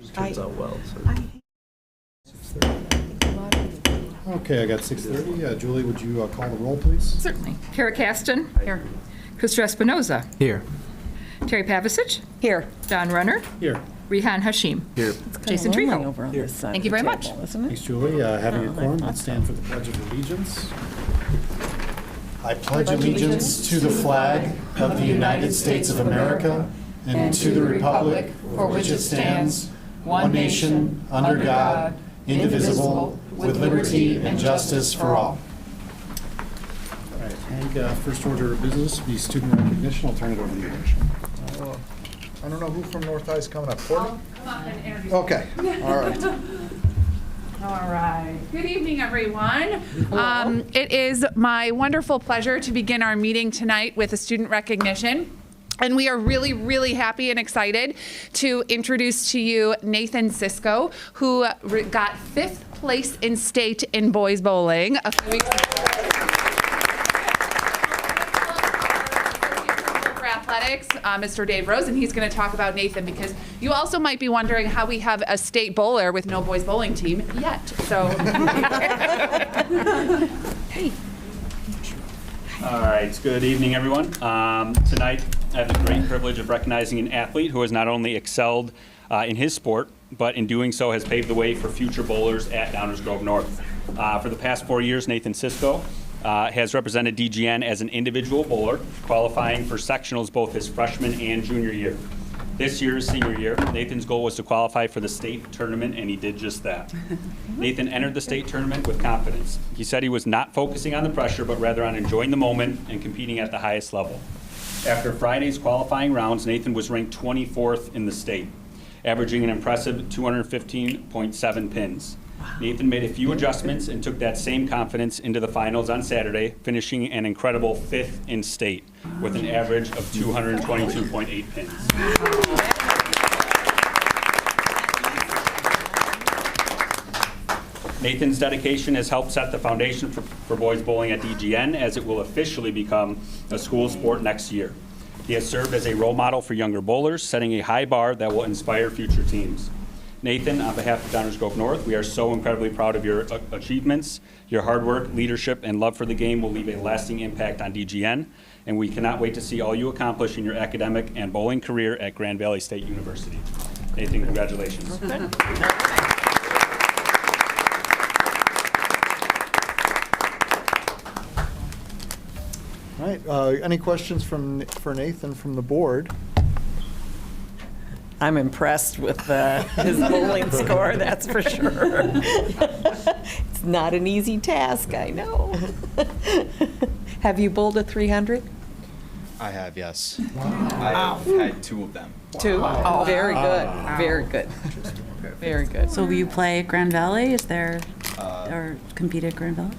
It turns out well. So. 6:30. Okay, I got 6:30. Julie, would you call the roll, please? Certainly. Kara Kasten. Here. Krista Espinoza. Here. Terry Pavicic. Here. Don Runner. Here. Rehan Hashim. Here. Jason Trejo. Over on this side Thank of you the very table, much. Isn't it? Thanks, Julie. Having a quorum, let's stand for the Pledge of Allegiance. I pledge allegiance to the flag of the United States of America and to the republic for which it stands, one nation, under God, indivisible, with liberty and justice for all. All right, Hank, first order of business, the student recognition. I'll turn it over to you. I don't know who from North High is coming up. Courtney? Come up and interview. Okay, all right. All right. Good evening, everyone. It is my wonderful pleasure to begin our meeting tonight with a student recognition. And we are really, really happy and excited to introduce to you Nathan Sisko, who got 5th place in state in boys bowling a few weeks ago. For athletics, Mr. Dave Rose, and he's going to talk about Nathan, because you also might be wondering how we have a state bowler with no boys bowling team yet. So, hey. All right, good evening, everyone. Tonight, I have the great privilege of recognizing an athlete who has not only excelled in his sport, but in doing so has paved the way for future bowlers at Downers Grove North. For the past 4 years, Nathan Sisko has represented DGN as an individual bowler, qualifying for sectionals both his freshman and junior year. This year's senior year, Nathan's goal was to qualify for the state tournament, and he did just that. Nathan entered the state tournament with confidence. He said he was not focusing on the pressure, but rather on enjoying the moment and competing at the highest level. After Friday's qualifying rounds, Nathan was ranked 24th in the state, averaging an impressive 215.7 pins. Nathan made a few adjustments and took that same confidence into the finals on Saturday, finishing an incredible 5th in state with an average of 222.8 pins. Nathan's dedication has helped set the foundation for boys bowling at DGN, as it will officially become a school sport next year. He has served as a role model for younger bowlers, setting a high bar that will inspire future teams. Nathan, on behalf of Downers Grove North, we are so incredibly proud of your achievements. Your hard work, leadership, and love for the game will leave a lasting impact on DGN, and we cannot wait to see all you accomplish in your academic and bowling career at Grand Valley State University. Nathan, congratulations. All right, any questions for Nathan from the board? I'm impressed with his bowling score, that's for sure. It's not an easy task, I know. Have you bowled a 300? I have, yes. I've had 2 of them. 2? Oh, very good, very good. Very good. So will you play at Grand Valley? Is there, or compete at Grand Valley?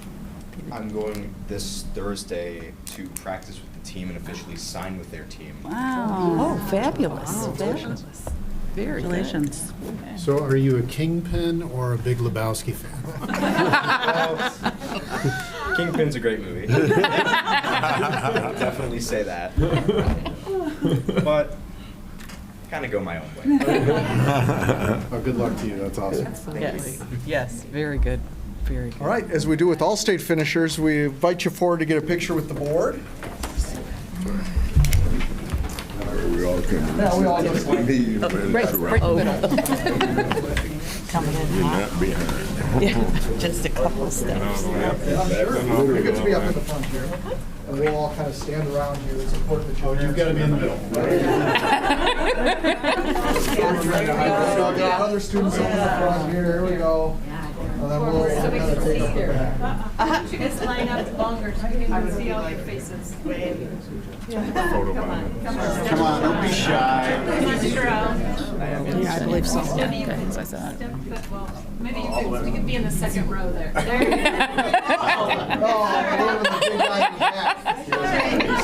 I'm going this Thursday to practice with the team and officially sign with their team. Wow. Oh, fabulous, fabulous. Very good. Congratulations. So are you a Kingpin or a Big Lebowski fan? Kingpin's a great movie. Definitely say that. But kind of go my own way. Oh, good luck to you. That's awesome. Yes, yes, very good, very good. All right, as we do with all state finishers, we invite you forward to get a picture with the board. We all can. Yeah, we all just Right in the middle. Coming in You're hot. not behind. Yeah, just a couple steps. You get to be up in the front here, and we'll all kind of stand around you and support the children. You've got to be in the middle. I'll get other students up in the front here, here we go. And then we'll kind of take up the back. You guys line up longer so you can see all your faces. Photo bomb. Come on, don't be shy. Yeah, I believe so. Maybe Okay, so I saw that. maybe you could be in the second row there. There you go. Oh, we're in the big line in the back.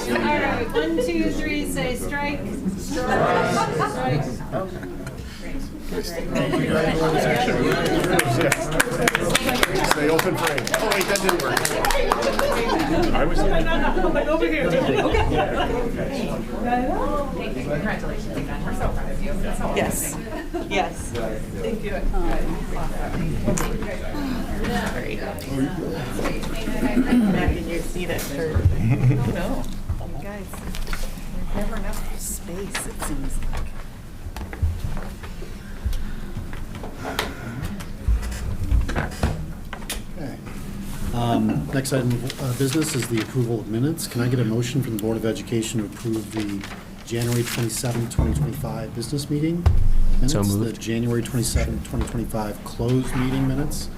All right, 1, 2, 3, say strike. Strike. Strike. Stay open for it. Oh, wait, that didn't work. I was. Congratulations again. We're so proud of you. That's so Yes. Yes. Thank you. Back in your seat at third. Oh, no. You guys, there's never enough space, it seems like. Okay. Next item of business is the approval of minutes. Can I get a motion from the Board of Education to approve the January 27, 2025 business meeting minutes? So moved. The January 27, 2025 closed meeting minutes,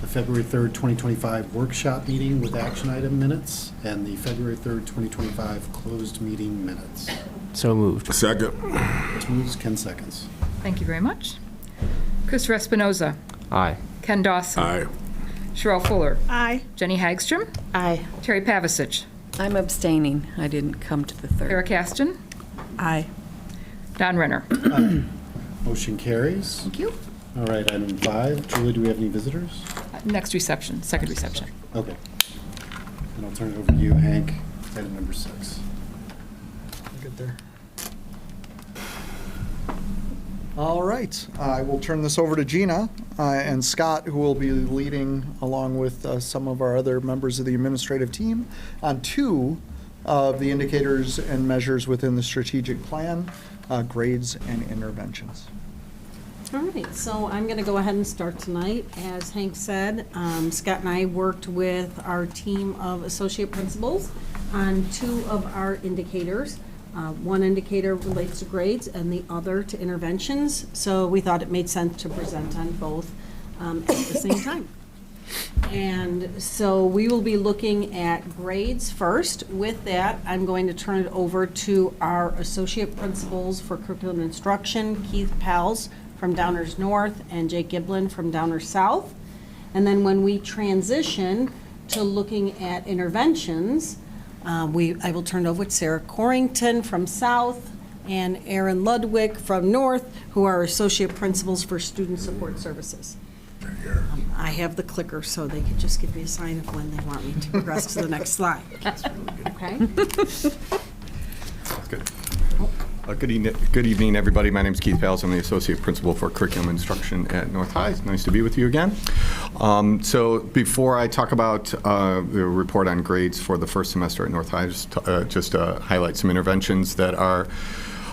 the February 3rd, 2025 workshop meeting with action item minutes, and the February 3rd, 2025 closed meeting minutes. So moved. Second. Chris moves, Ken seconds. Thank you very much. Christopher Espinoza. Aye. Ken Dawson. Aye. Cheryl Fuller. Aye. Jenny Hagstrom. Aye. Terry Pavasich. I'm abstaining. I didn't come to the third. Eric Aston. Aye. Don Renner. Motion carries. Thank you. All right, item 5. Julie, do we have any visitors? Next reception, second reception. Okay. Then I'll turn it over to you, Hank, item number 6. Good there. All right, I will turn this over to Gina and Scott, who will be leading, along with some of our other members of the administrative team, on 2 of the indicators and measures within the strategic plan, grades and interventions. All right, so I'm going to go ahead and start tonight. As Hank said, Scott and I worked with our team of associate principals on 2 of our indicators. One indicator relates to grades and the other to interventions, so we thought it made sense to present on both at the same time. And so we will be looking at grades first. With that, I'm going to turn it over to our associate principals for curriculum instruction, Keith Pals from Downers North and Jake Giblin from Downers South. And then when we transition to looking at interventions, I will turn it over to Sarah Corrington from South and Aaron Ludwig from North, who are associate principals for student support services. I have the clicker, so they can just give me a sign of when they want me to progress to the next slide. Okay? Good. Good evening, everybody. My name is Keith Pals. I'm the Associate Principal for Curriculum Instruction at North High. It's nice to be with you again. So before I talk about the report on grades for the first semester at North High, just highlight some interventions that our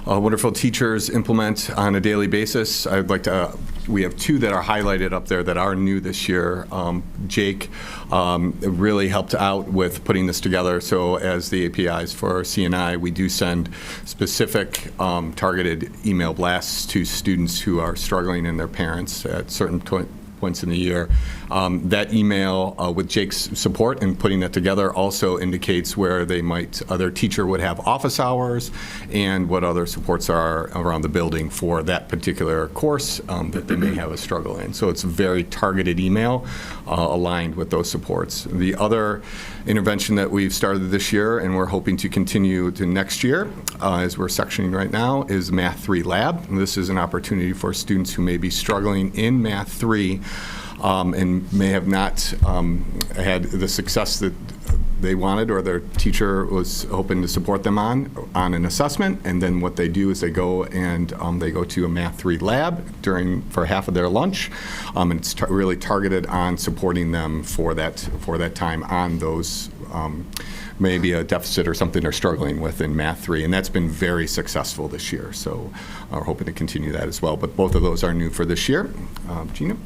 wonderful teachers implement on a daily basis. I'd like to, we have 2 that are highlighted up there that are new this year. Jake really helped out with putting this together. So as the APIs for CNI, we do send specific targeted email blasts to students who are struggling and their parents at certain points in the year. That email with Jake's support and putting that together also indicates where they might, their teacher would have office hours and what other supports are around the building for that particular course that they may have a struggle in. So it's a very targeted email aligned with those supports. The other intervention that we've started this year and we're hoping to continue to next year, as we're sectioning right now, is Math 3 Lab. And this is an opportunity for students who may be struggling in Math 3 and may have not had the success that they wanted or their teacher was hoping to support them on an assessment. And then what they do is they go and they go to a Math 3 lab for half of their lunch. And it's really targeted on supporting them for that time on those maybe a deficit or something they're struggling with in Math 3, and that's been very successful this year. So we're hoping to continue that as well. But both of those are new for this year. Gina?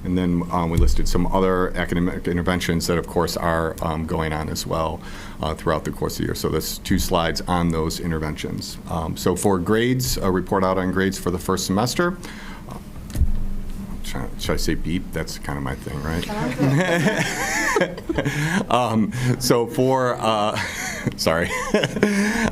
And then we listed some other academic interventions that, of course, are going on as well throughout the course of the year. So there's 2 slides on those interventions. So for grades, a report out on grades for the first semester. Should I say beep? That's kind of my thing, right? So for, sorry.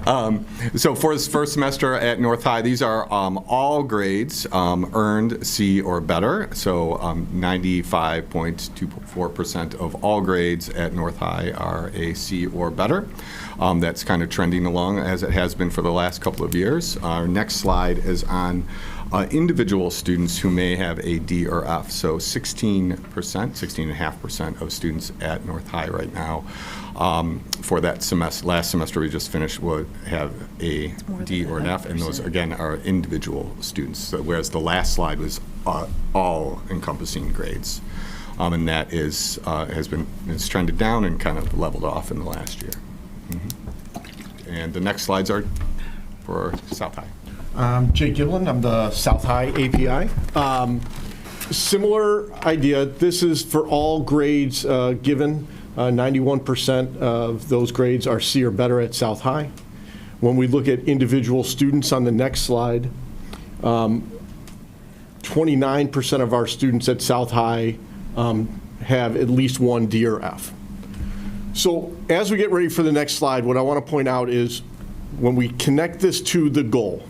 So for this first semester at North High, these are all grades earned C or better. So 95.24% of all grades at North High are a C or better. That's kind of trending along as it has been for the last couple of years. Our next slide is on individual students who may have a D or F. So 16.5% of students at North High right now for that semester, last semester we just finished, would have a D or an F, and those again are individual students. So whereas the last slide was all encompassing grades, and that is it's trended down and kind of leveled off in the last year. And the next slides are for South High. Jay Giblin, I'm the South High API. Similar idea. This is for all grades given. 91% of those grades are C or better at South High. When we look at individual students on the next slide, 29% of our students at South High have at least one D or F. So as we get ready for the next slide, what I want to point out is when we connect this to the goal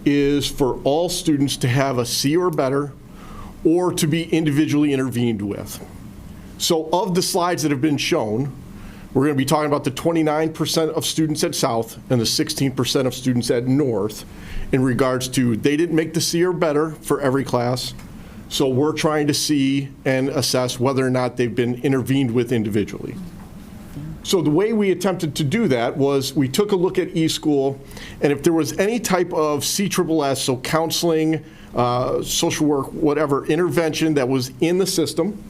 is for all students to have a C or better or to be individually intervened with. So of the slides that have been shown, we're going to be talking about the 29% of students at South and the 16% of students at North in regards to they didn't make the C or better for every class. So we're trying to see and assess whether or not they've been intervened with individually. So the way we attempted to do that was we took a look at eSchool, and if there was any type of CSSS, so counseling, social work, whatever, intervention that was in the system,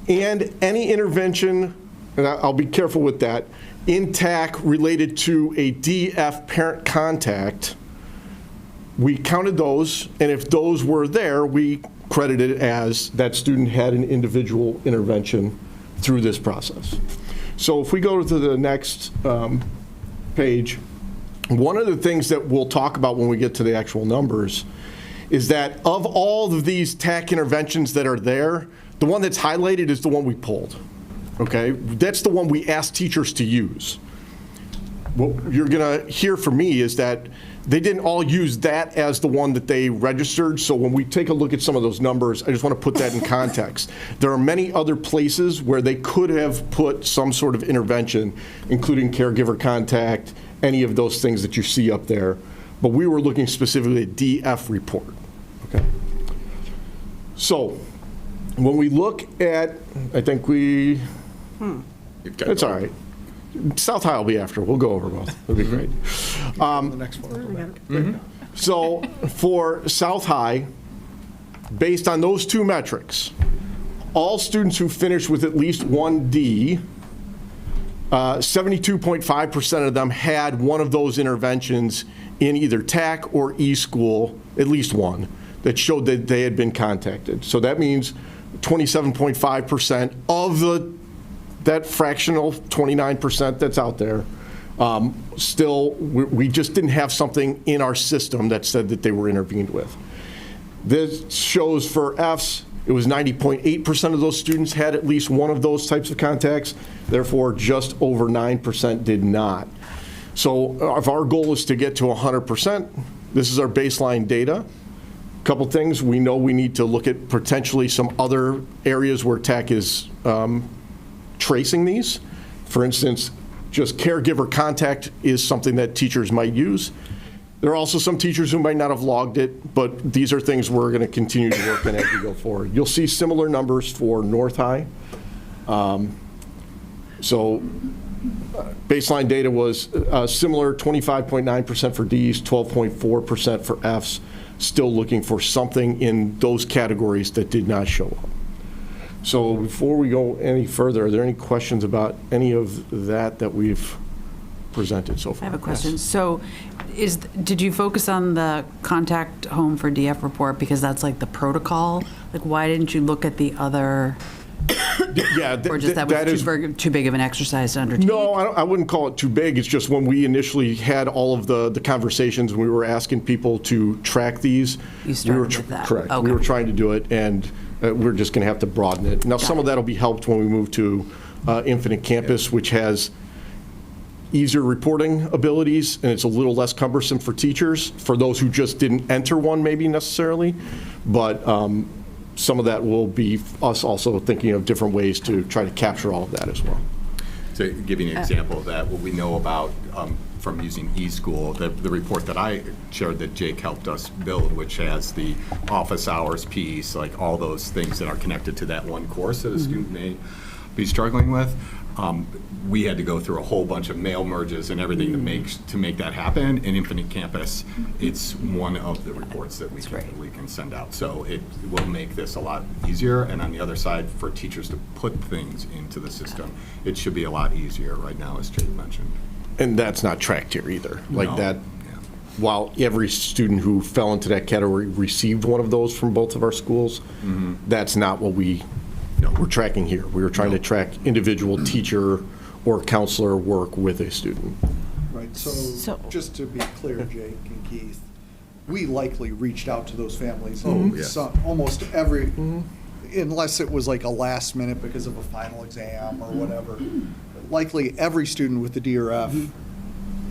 and any intervention, and I'll be careful with that, in TAC related to a DF parent contact, we counted those, and if those were there, we credited it as that student had an individual intervention through this process. So if we go to the next page, one of the things that we'll talk about when we get to the actual numbers is that of all of these TAC interventions that are there, the one that's highlighted is the one we pulled, okay? That's the one we asked teachers to use. What you're gonna hear from me is that they didn't all use that as the one that they registered, so when we take a look at some of those numbers, I just want to put that in context. There are many other places where they could have put some sort of intervention, including caregiver contact, any of those things that you see up there, but we were looking specifically at DF report, okay? So, when we look at, I think we, it's all right. South High will be after. We'll go over both. It'll be great. The next one. So for South High, based on those two metrics, all students who finished with at least one D, 72.5% of them had one of those interventions in either TAC or eSchool, at least one, that showed that they had been contacted. So that means 27.5% of that fractional 29% that's out there, still, we just didn't have something in our system that said that they were intervened with. This shows for Fs, it was 90.8% of those students had at least one of those types of contacts, therefore just over 9% did not. So if our goal is to get to 100%, this is our baseline data. Couple things, we know we need to look at potentially some other areas where TAC is tracing these. For instance, just caregiver contact is something that teachers might use. There are also some teachers who might not have logged it, but these are things we're going to continue to work on as we go forward. You'll see similar numbers for North High. So baseline data was similar, 25.9% for Ds, 12.4% for Fs, still looking for something in those categories that did not show up. So before we go any further, are there any questions about any of that we've presented so far? I have a question. Yes. So did you focus on the contact home for DF report because that's like the protocol? Like why didn't you look at the other? Yeah, or just that was too big of an exercise to undertake? No, I wouldn't call it too big. It's just when we initially had all of the conversations and we were asking people to track these. You started with that. Correct. Okay. We were trying to do it, and we're just going to have to broaden it. Now, some of that will be helped when we move to Infinite Campus, which has easier reporting abilities, and it's a little less cumbersome for teachers, for those who just didn't enter one maybe necessarily. But some of that will be us also thinking of different ways to try to capture all of that as well. To give you an example of that, what we know about from using eSchool, the report that I shared that Jake helped us build, which has the office hours piece, like all those things that are connected to that one course that a student may be struggling with. We had to go through a whole bunch of mail merges and everything to make that happen. In Infinite Campus, it's one of the reports that we can send out. So it will make this a lot easier. And on the other side, for teachers to put things into the system, it should be a lot easier right now, as Jake mentioned. And that's not tracked here either. Like No. that, while every student who fell into that category received one of those from both of our schools, that's not what we're tracking here. We were trying to track individual teacher or counselor work with a student. Right, so just to be clear, Jake and Keith, we likely reached out to those families. yes. Almost every, unless it was like a last minute because of a final exam or whatever. Likely every student with the DRF,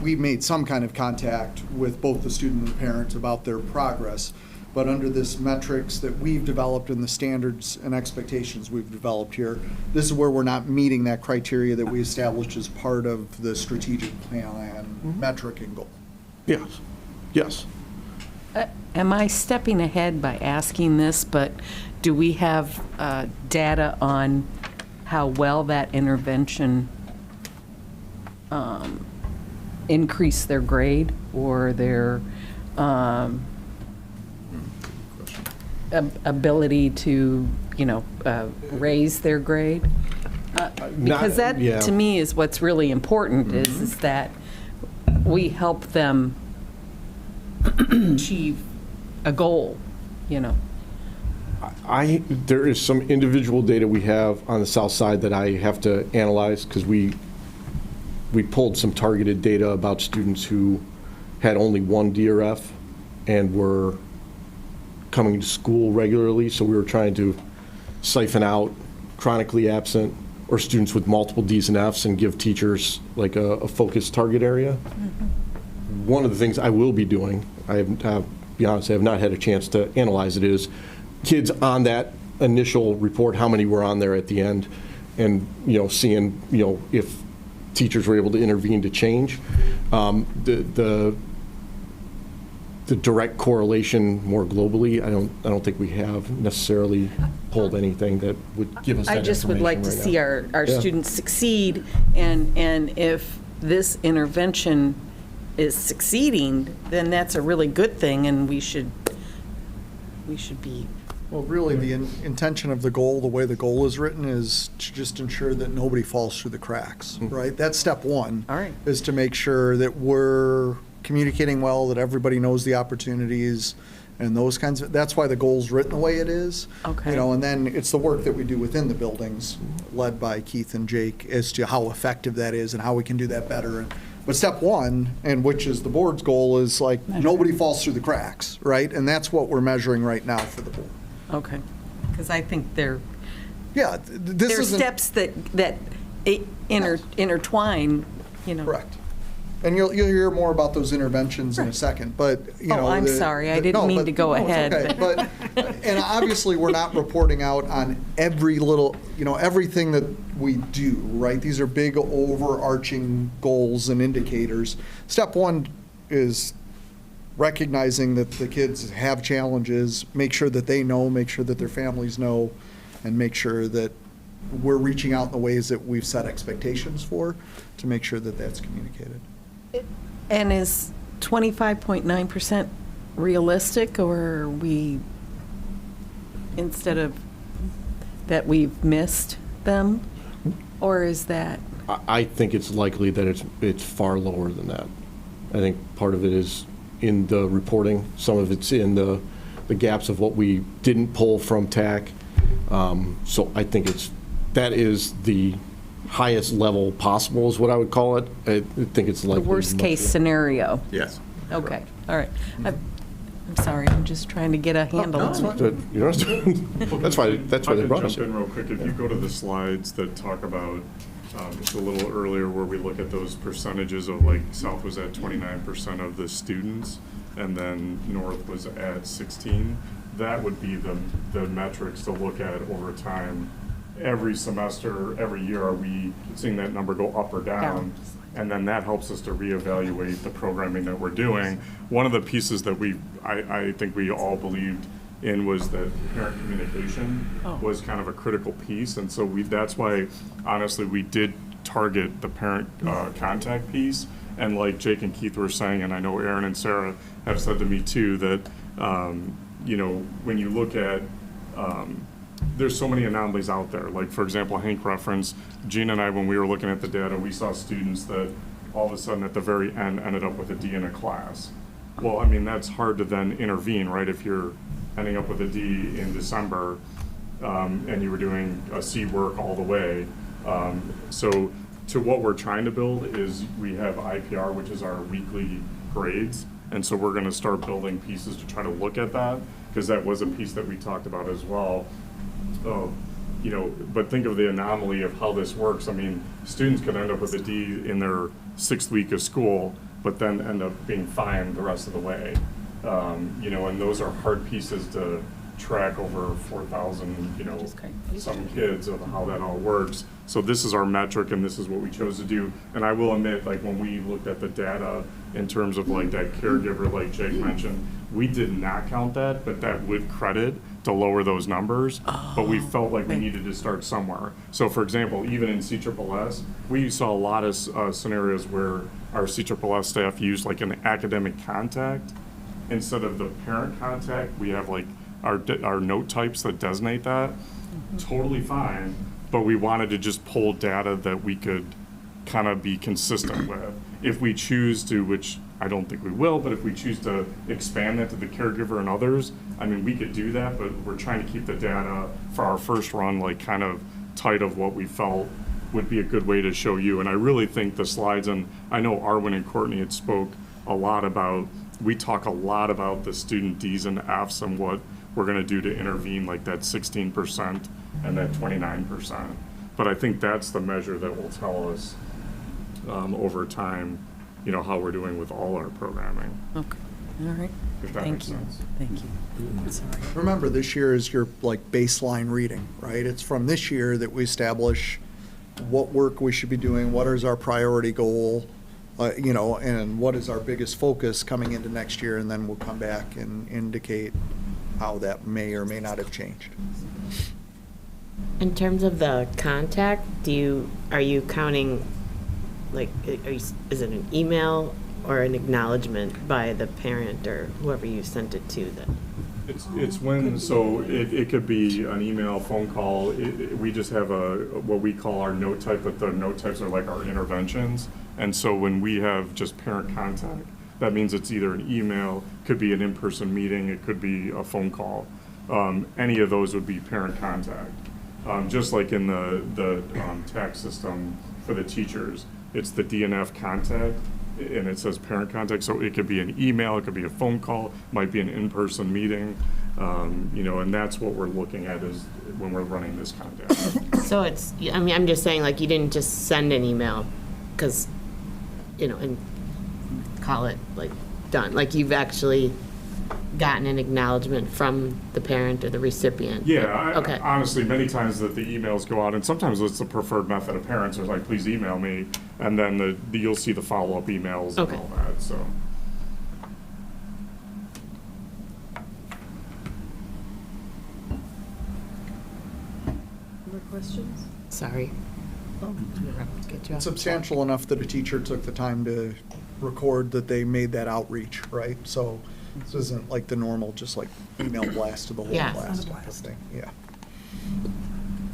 we made some kind of contact with both the student and the parents about their progress. But under this metrics that we've developed and the standards and expectations we've developed here, this is where we're not meeting that criteria that we established as part of the strategic plan metric and goal. Yes, yes. Am I stepping ahead by asking this, but do we have data on how well that intervention increased their grade or their ability to, raise their grade? Because that, to me, is what's really important, is that we help them achieve a goal, There is some individual data we have on the south side that I have to analyze, because we pulled some targeted data about students who had only one DRF and were coming to school regularly, so we were trying to siphon out chronically absent or students with multiple Ds and Fs and give teachers like a focused target area. One of the things I will be doing, to be honest, I have not had a chance to analyze it, is kids on that initial report, how many were on there at the end, and seeing if teachers were able to intervene to change. The direct correlation more globally, I don't think we have necessarily pulled anything that would give us that I just would like to information see right our Yeah. students succeed, and if this intervention is succeeding, then that's a really good thing, and we should be. Well, really, the intention of the goal, the way the goal is written, is to just ensure that nobody falls through the cracks, right? That's step one. All right. Is to make sure that we're communicating well, that everybody knows the opportunities and those kinds of, that's why the goal's written the way it is. Okay. And then it's the work that we do within the buildings, led by Keith and Jake, as to how effective that is and how we can do that better. But step one, and which is the board's goal, is like, nobody falls through the cracks, right? And that's what we're measuring right now for the board. Okay. Because I think there Yeah, this are isn't. steps that intertwine, Correct. And you'll hear more about those interventions in a second, but, Oh, I'm sorry. I didn't mean to go ahead, It's okay. But, and obviously, we're not reporting out on every little, everything that we do, right? These are big overarching goals and indicators. Step one is recognizing that the kids have challenges, make sure that they know, make sure that their families know, and make sure that we're reaching out in the ways that we've set expectations for, to make sure that that's communicated. And is 25.9% realistic, or are we, instead of that we've missed them, or is that? I think it's likely that it's far lower than that. I think part of it is in the reporting, some of it's in the gaps of what we didn't pull from TAC. So I think that is the highest level possible, is what I would call it. I think it's likely. The worst case much- scenario? Yes. Okay, all right. I'm sorry, I'm just trying to get a handle on it. That's why they brought us Jump here. in real quick. If you go to the slides that talk about It's a little earlier where we look at those percentages of like South was at 29% of the students and then North was at 16. That would be the metrics to look at over time. Every semester, every year, are we seeing that number go up or down? And then that helps us to reevaluate the programming that we're doing. One of the pieces that I think we all believed in was that parent communication was kind of a critical piece. And so that's why, honestly, we did target the parent contact piece. And like Jake and Keith were saying, and I know Aaron and Sarah have said to me too, that, you know, when you look at, there's so many anomalies out there. Like, for example, Hank referenced, Gina and I, when we were looking at the data, we saw students that all of a sudden at the very end ended up with a D in a class. Well, I mean, that's hard to then intervene, right? If you're ending up with a D in December and you were doing a C work all the way. So to what we're trying to build is we have IPR, which is our weekly grades. And so we're going to start building pieces to try to look at that, because that was a piece that we talked about as well. You know, but think of the anomaly of how this works. I mean, students could end up with a D in their 6th week of school, but then end up being fine the rest of the way. You know, and those are hard pieces to track over 4,000, you know, some kids of how that all works. So this is our metric and this is what we chose to do. And I will admit, like when we looked at the data in terms of like that caregiver, like Jake mentioned, we did not count that, but that would credit to lower those numbers. But we felt like we needed to start somewhere. So for example, even in CSSS, we saw a lot of scenarios where our CSSS staff used like an academic contact instead of the parent contact. We have like our note types that designate that. Totally fine, but we wanted to just pull data that we could kind of be consistent with. If we choose to, which I don't think we will, but if we choose to expand that to the caregiver and others, I mean, we could do that, but we're trying to keep the data for our first run like kind of tight of what we felt would be a good way to show you. And I really think the slides, and I know Arwen and Courtney had spoke a lot about, we talk a lot about the student Ds and Fs and what we're going to do to intervene, like that 16% and that 29%. But I think that's the measure that will tell us over time, you know, how we're doing with all our programming. Okay, all right. If that makes sense. Thank you. Sorry. Remember, this year is your like baseline reading, right? It's from this year that we establish what work we should be doing, what is our priority goal, you know, and what is our biggest focus coming into next year, and then we'll come back and indicate how that may or may not have changed. In terms of the contact, are you counting, like, is it an email or an acknowledgement by the parent or whoever you sent it to that? It's when, so it could be an email, phone call. We just have what we call our note type, but the note types are like our interventions. And so when we have just parent contact, that means it's either an email, could be an in-person meeting, it could be a phone call. Any of those would be parent contact. Just like in the tax system for the teachers, it's the DNF contact, and it says parent contact, so it could be an email, it could be a phone call, might be an in-person meeting, you know, and that's what we're looking at is when we're running this contact. So it's, I mean, I'm just saying, like, you didn't just send an email because, you know, and call it, like, done. Like, you've actually gotten an acknowledgement from the parent or the recipient. Yeah, Okay. Honestly, many times that the emails go out, and sometimes it's the preferred method of parents are like, please email me, and then you'll see the follow-up emails Okay. and all that, so. More questions? Sorry. Good job. Substantial enough that a teacher took the time to record that they made that outreach, right? So this isn't like the normal, just like email blast to the whole Yeah. class type of thing. Yeah.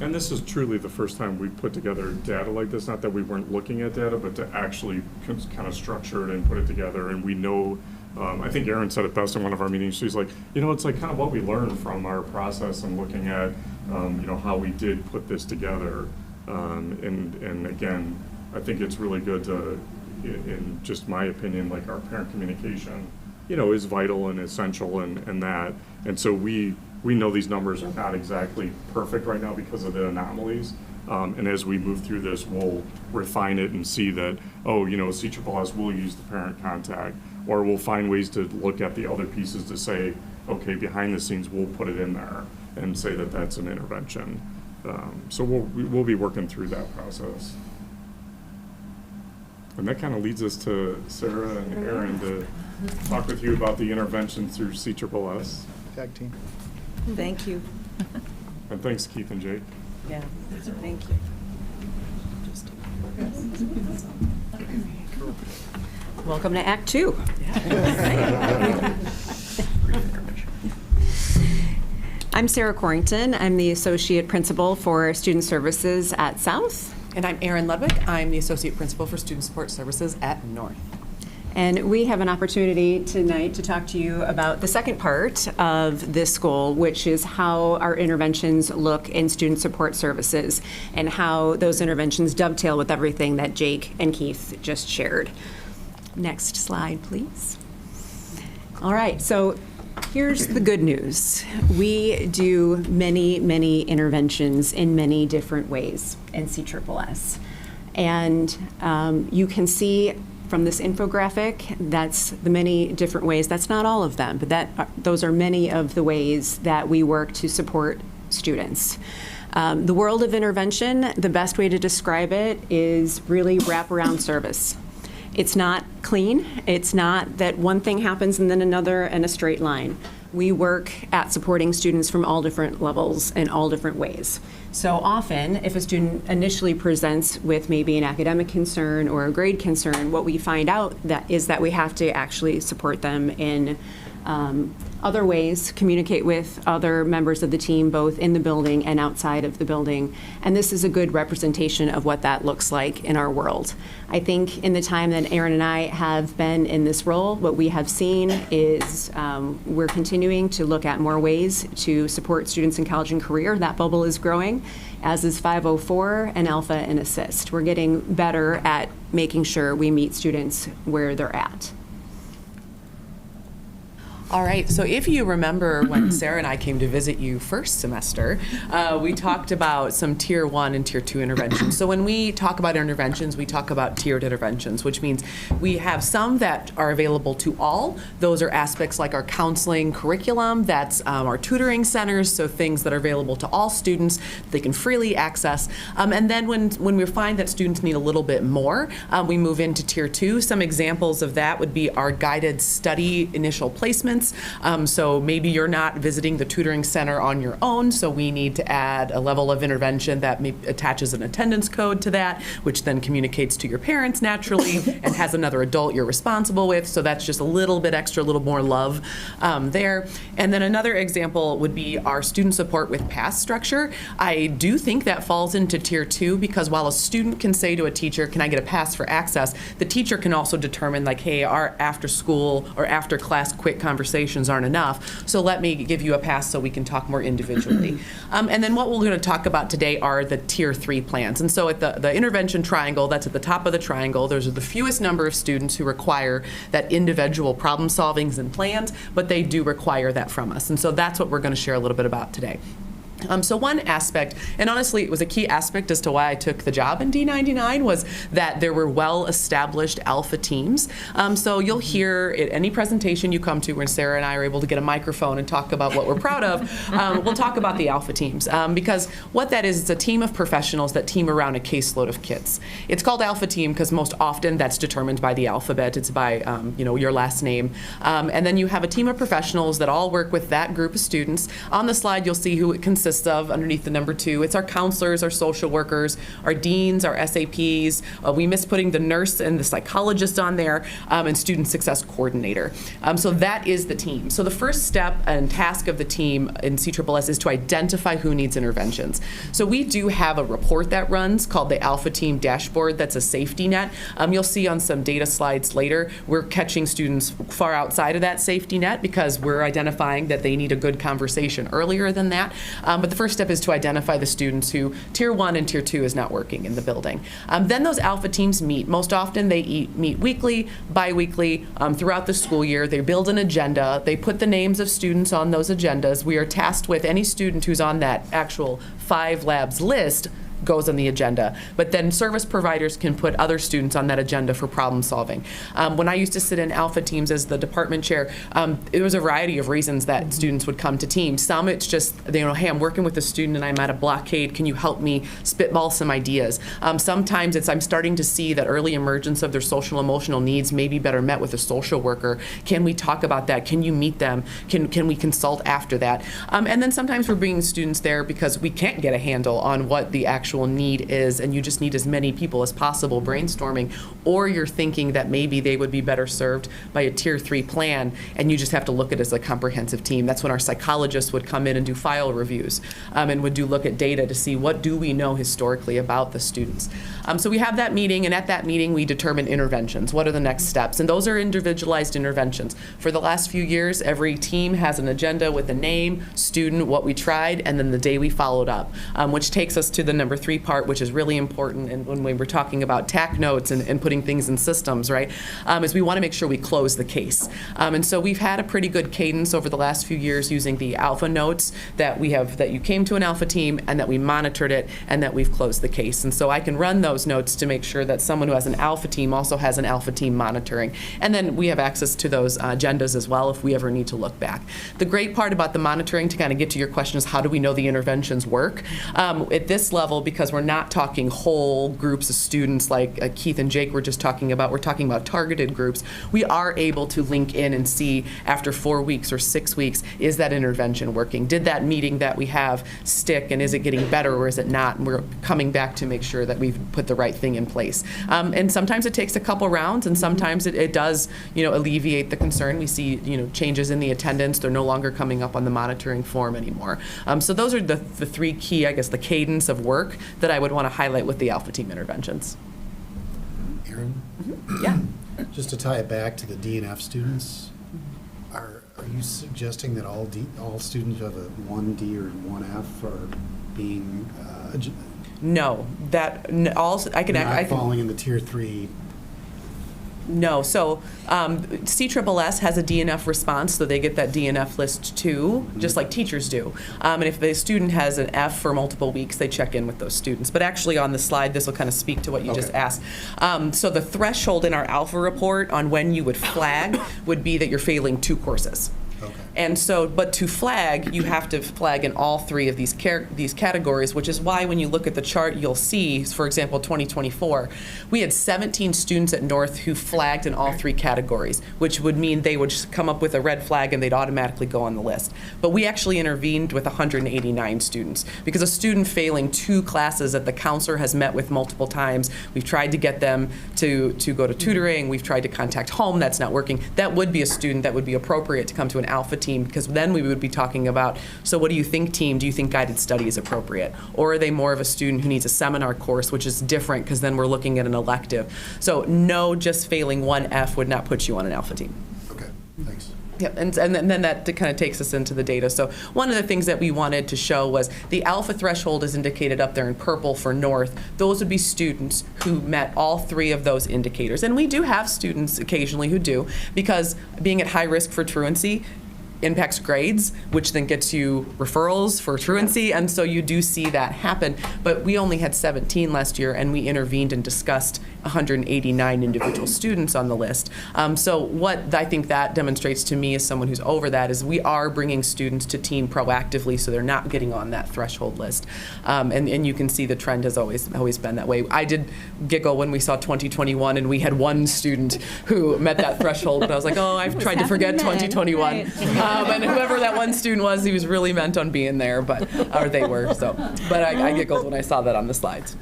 And this is truly the first time we put together data like this, not that we weren't looking at data, but to actually kind of structure it and put it together. And we know, I think Erin said it best in one of our meetings. She's like, you know, it's like kind of what we learned from our process and looking at, you know, how we did put this together. And again, I think it's really good to, in just my opinion, like our parent communication, you know, is vital and essential and that. And so we know these numbers are not exactly perfect right now because of the anomalies, And as we move through this, we'll refine it and see that, oh, CSS will use the parent contact, or we'll find ways to look at the other pieces to say, okay, behind the scenes, we'll put it in there and say that that's an intervention. So we'll be working through that process. And that kind of leads us to Sarah and Aaron to talk with you about the intervention through CSS. Tag team. Thank you. And thanks, Keith and Jake. Yeah, thank you. Welcome to Act 2. I'm Sarah Corrington. I'm the Associate Principal for Student Services at South. And I'm Erin Ludwig. I'm the Associate Principal for Student Support Services at North. And we have an opportunity tonight to talk to you about the second part of this goal, which is how our interventions look in student support services and how those interventions dovetail with everything that Jake and Keith just shared. Next slide, please. All right, so here's the good news. We do many, many interventions in many different ways in CSS. And you can see from this infographic, that's the many different ways. That's not all of them, but those are many of the ways that we work to support students. The world of intervention, the best way to describe it is really wraparound service. It's not clean. It's not that one thing happens and then another in a straight line. We work at supporting students from all different levels in all different ways. So often, if a student initially presents with maybe an academic concern or a grade concern, what we find out is that we have to actually support them in other ways, communicate with other members of the team, both in the building and outside of the building. And this is a good representation of what that looks like in our world. I think in the time that Aaron and I have been in this role, what we have seen is we're continuing to look at more ways to support students in college and career. That bubble is growing, as is 504 and Alpha and Assist. We're getting better at making sure we meet students where they're at. All right, so if you remember when Sarah and I came to visit you first semester, we talked about some Tier 1 and Tier 2 interventions. So when we talk about interventions, we talk about tiered interventions, which means we have some that are available to all. Those are aspects like our counseling curriculum, that's our tutoring centers, so things that are available to all students, they can freely access. And then when we find that students need a little bit more, we move into Tier 2. Some examples of that would be our guided study initial placements. So maybe you're not visiting the tutoring center on your own, so we need to add a level of intervention that attaches an attendance code to that, which then communicates to your parents naturally and has another adult you're responsible with, so that's just a little bit extra, a little more love there. And then another example would be our student support with pass structure. I do think that falls into Tier 2 because while a student can say to a teacher, can I get a pass for access, the teacher can also determine like, hey, our after school or after class quick conversations aren't enough, so let me give you a pass so we can talk more individually. And then what we're going to talk about today are the Tier 3 plans. And so at the intervention triangle, that's at the top of the triangle, those are the fewest number of students who require that individual problem solvings and plans, but they do require that from us. And so that's what we're going to share a little bit about today. So one aspect, and honestly it was a key aspect as to why I took the job in D99, was that there were well-established alpha teams. So you'll hear at any presentation you come to when Sarah and I are able to get a microphone and talk about what we're proud of, we'll talk about the alpha teams. Because what that is, it's a team of professionals that team around a caseload of kids. It's called alpha team because most often that's determined by the alphabet. It's by your last name. And then you have a team of professionals that all work with that group of students. On the slide you'll see who it consists of underneath the number 2. It's our counselors, our social workers, our deans, our SAPs. We miss putting the nurse and the psychologist on there, and student success coordinator. So that is the team. So the first step and task of the team in CSS is to identify who needs interventions. So we do have a report that runs called the Alpha Team Dashboard. That's a safety net. You'll see on some data slides later, we're catching students far outside of that safety net because we're identifying that they need a good conversation earlier than that. But the first step is to identify the students who Tier 1 and Tier 2 is not working in the building. Then those alpha teams meet. Most often they meet weekly, bi-weekly, throughout the school year. They build an agenda. They put the names of students on those agendas. We are tasked with any student who's on that actual 5 labs list goes on the agenda. But then service providers can put other students on that agenda for problem solving. When I used to sit in alpha teams as the department chair, it was a variety of reasons that students would come to teams. Some it's just, hey, I'm working with a student and I'm at a blockade. Can you help me spitball some ideas? Sometimes it's I'm starting to see that early emergence of their social emotional needs may be better met with a social worker. Can we talk about that? Can you meet them? Can we consult after that? And then sometimes we're bringing students there because we can't get a handle on what the actual need is, and you just need as many people as possible brainstorming, or you're thinking that maybe they would be better served by a tier 3 plan, and you just have to look at it as a comprehensive team. That's when our psychologists would come in and do file reviews, and would look at data to see what do we know historically about the students. So we have that meeting, and at that meeting we determine interventions. What are the next steps? And those are individualized interventions. For the last few years, every team has an agenda with a name, student, what we tried, and then the day we followed up, which takes us to the number 3 part, which is really important. And when we were talking about TAC notes and putting things in systems, right, is we want to make sure we close the case. And so we've had a pretty good cadence over the last few years using the alpha notes that we have, that you came to an alpha team and that we monitored it and that we've closed the case. And so I can run those notes to make sure that someone who has an alpha team also has an alpha team monitoring. And then we have access to those agendas as well if we ever need to look back. The great part about the monitoring, to kind of get to your question, is how do we know the interventions work? At this level, because we're not talking whole groups of students like Keith and Jake were just talking about, we're talking about targeted groups, we are able to link in and see after 4 weeks or 6 weeks, is that intervention working? Did that meeting that we have stick, and is it getting better or is it not? And we're coming back to make sure that we've put the right thing in place. And sometimes it takes a couple rounds, and sometimes it does, alleviate the concern. We see, changes in the attendance. They're no longer coming up on the monitoring form anymore. So those are the 3 key, I guess, the cadence of work that I would want to highlight with the alpha team interventions. Aaron? Yeah. Just to tie it back to the D&F students, are you suggesting that all students who have a 1D or 1F are being No, I can falling in the tier 3? No, so CSSS has a DNF response, so they get that DNF list too, just like teachers do. And if the student has an F for multiple weeks, they check in with those students. But actually on the slide, this will kind of speak to what you just asked. So the threshold in our alpha report on when you would flag would be that you're failing 2 courses. Okay. And so, but to flag, you have to flag in all 3 of these categories, which is why when you look at the chart, you'll see, for example, 2024, we had 17 students at North who flagged in all 3 categories, which would mean they would just come up with a red flag and they'd automatically go on the list. But we actually intervened with 189 students because a student failing 2 classes that the counselor has met with multiple times, we've tried to get them to go to tutoring, we've tried to contact home, that's not working. That would be a student that would be appropriate to come to an alpha team, because then we would be talking about, so what do you think, team? Do you think guided study is appropriate? Or are they more of a student who needs a seminar course, which is different because then we're looking at an elective. So no, just failing 1 F would not put you on an alpha team. Okay, thanks. Yep, and then that kind of takes us into the data. So one of the things that we wanted to show was the alpha threshold is indicated up there in purple for North. Those would be students who met all 3 of those indicators. And we do have students occasionally who do, because being at high risk for truancy impacts grades, which then gets you referrals for truancy, and so you do see that happen. But we only had 17 last year, and we intervened and discussed 189 individual students on the list. So what I think that demonstrates to me as someone who's over that is we are bringing students to team proactively, so they're not getting on that threshold list. And you can see the trend has always been that way. I did giggle when we saw 2021 and we had 1 student who met that threshold, and I was like, oh, I've tried to forget 2021. Right. And whoever that 1 student was, he was really meant on being there, or they were. So, but I giggled when I saw that on the slides.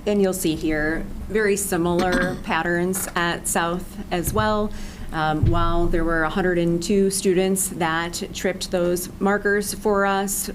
And you'll see here very similar patterns at South as well. While there were 102 students that tripped those markers for us,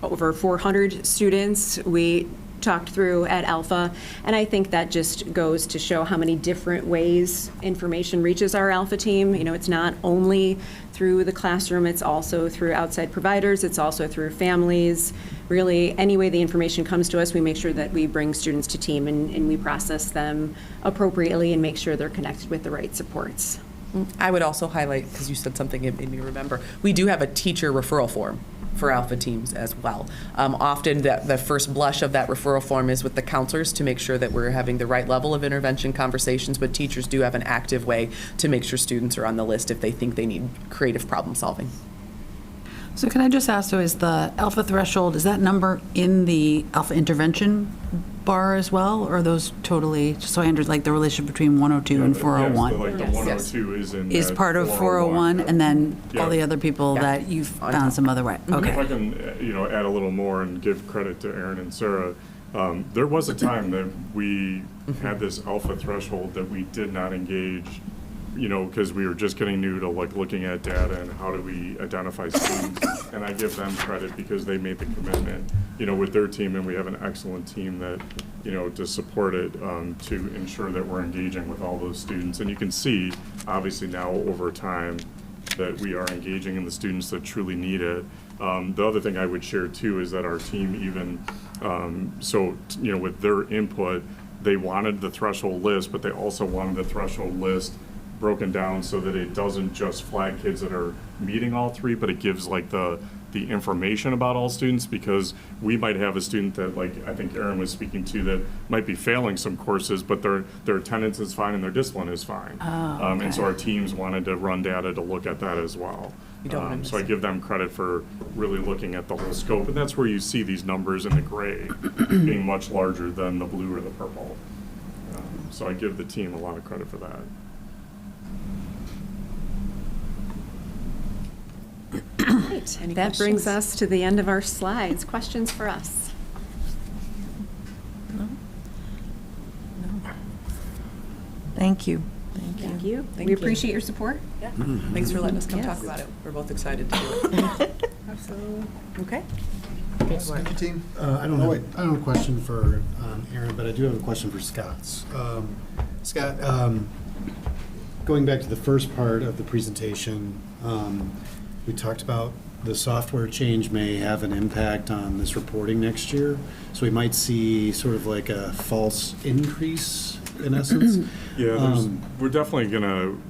over 400 students we talked through at Alpha, and I think that just goes to show how many different ways information reaches our Alpha team. It's not only through the classroom, it's also through outside providers, it's also through families. Really, any way the information comes to us, we make sure that we bring students to team and we process them appropriately and make sure they're connected with the right supports. I would also highlight, because you said something it made me remember, we do have a teacher referral form. for alpha teams as well. Often the first blush of that referral form is with the counselors to make sure that we're having the right level of intervention conversations, but teachers do have an active way to make sure students are on the list if they think they need creative problem solving. So can I just ask, so is the alpha threshold, is that number in the alpha intervention bar as well? Or are those totally, just so I understand, like the relationship between 102 and 401? Yes, like the 102 is in Is that part of 401, and then all Yeah. the other people Yeah. that you've found some other way? If I Okay. can, add a little more and give credit to Aaron and Sarah, there was a time that we had this alpha threshold that we did not engage, because we were just getting new to like looking at data and how do we identify students. And I give them credit because they made the commitment, with their team, and we have an excellent team that, to support it, to ensure that we're engaging with all those students. And you can see, obviously now over time, that we are engaging in the students that truly need it. The other thing I would share too is that our team even, with their input, they wanted the threshold list, but they also wanted the threshold list broken down so that it doesn't just flag kids that are meeting all three, but it gives like the information about all students, because we might have a student that, like I think Aaron was speaking to, that might be failing some courses, but their attendance is fine and their discipline is fine. And so our teams wanted to run data to look at that as well. So I give them credit for really looking at the whole scope, and that's where you see these numbers in the gray being much larger than the blue or the purple. So I give the team a lot of credit for that. Right. Any That brings questions? us to the end of our slides. Questions for us? Thank you. Thank you. Thank We you. appreciate your support. Yeah. Thanks for letting us come talk Yes. about it. We're both excited to do it. Absolutely. Okay. Thank you, team. I don't have a question for Aaron, but I do have a question for Scott. Scott, going back to the first part of the presentation, we talked about the software change may have an impact on this reporting next year. So we might see sort of like a false increase in essence. Yeah, we're definitely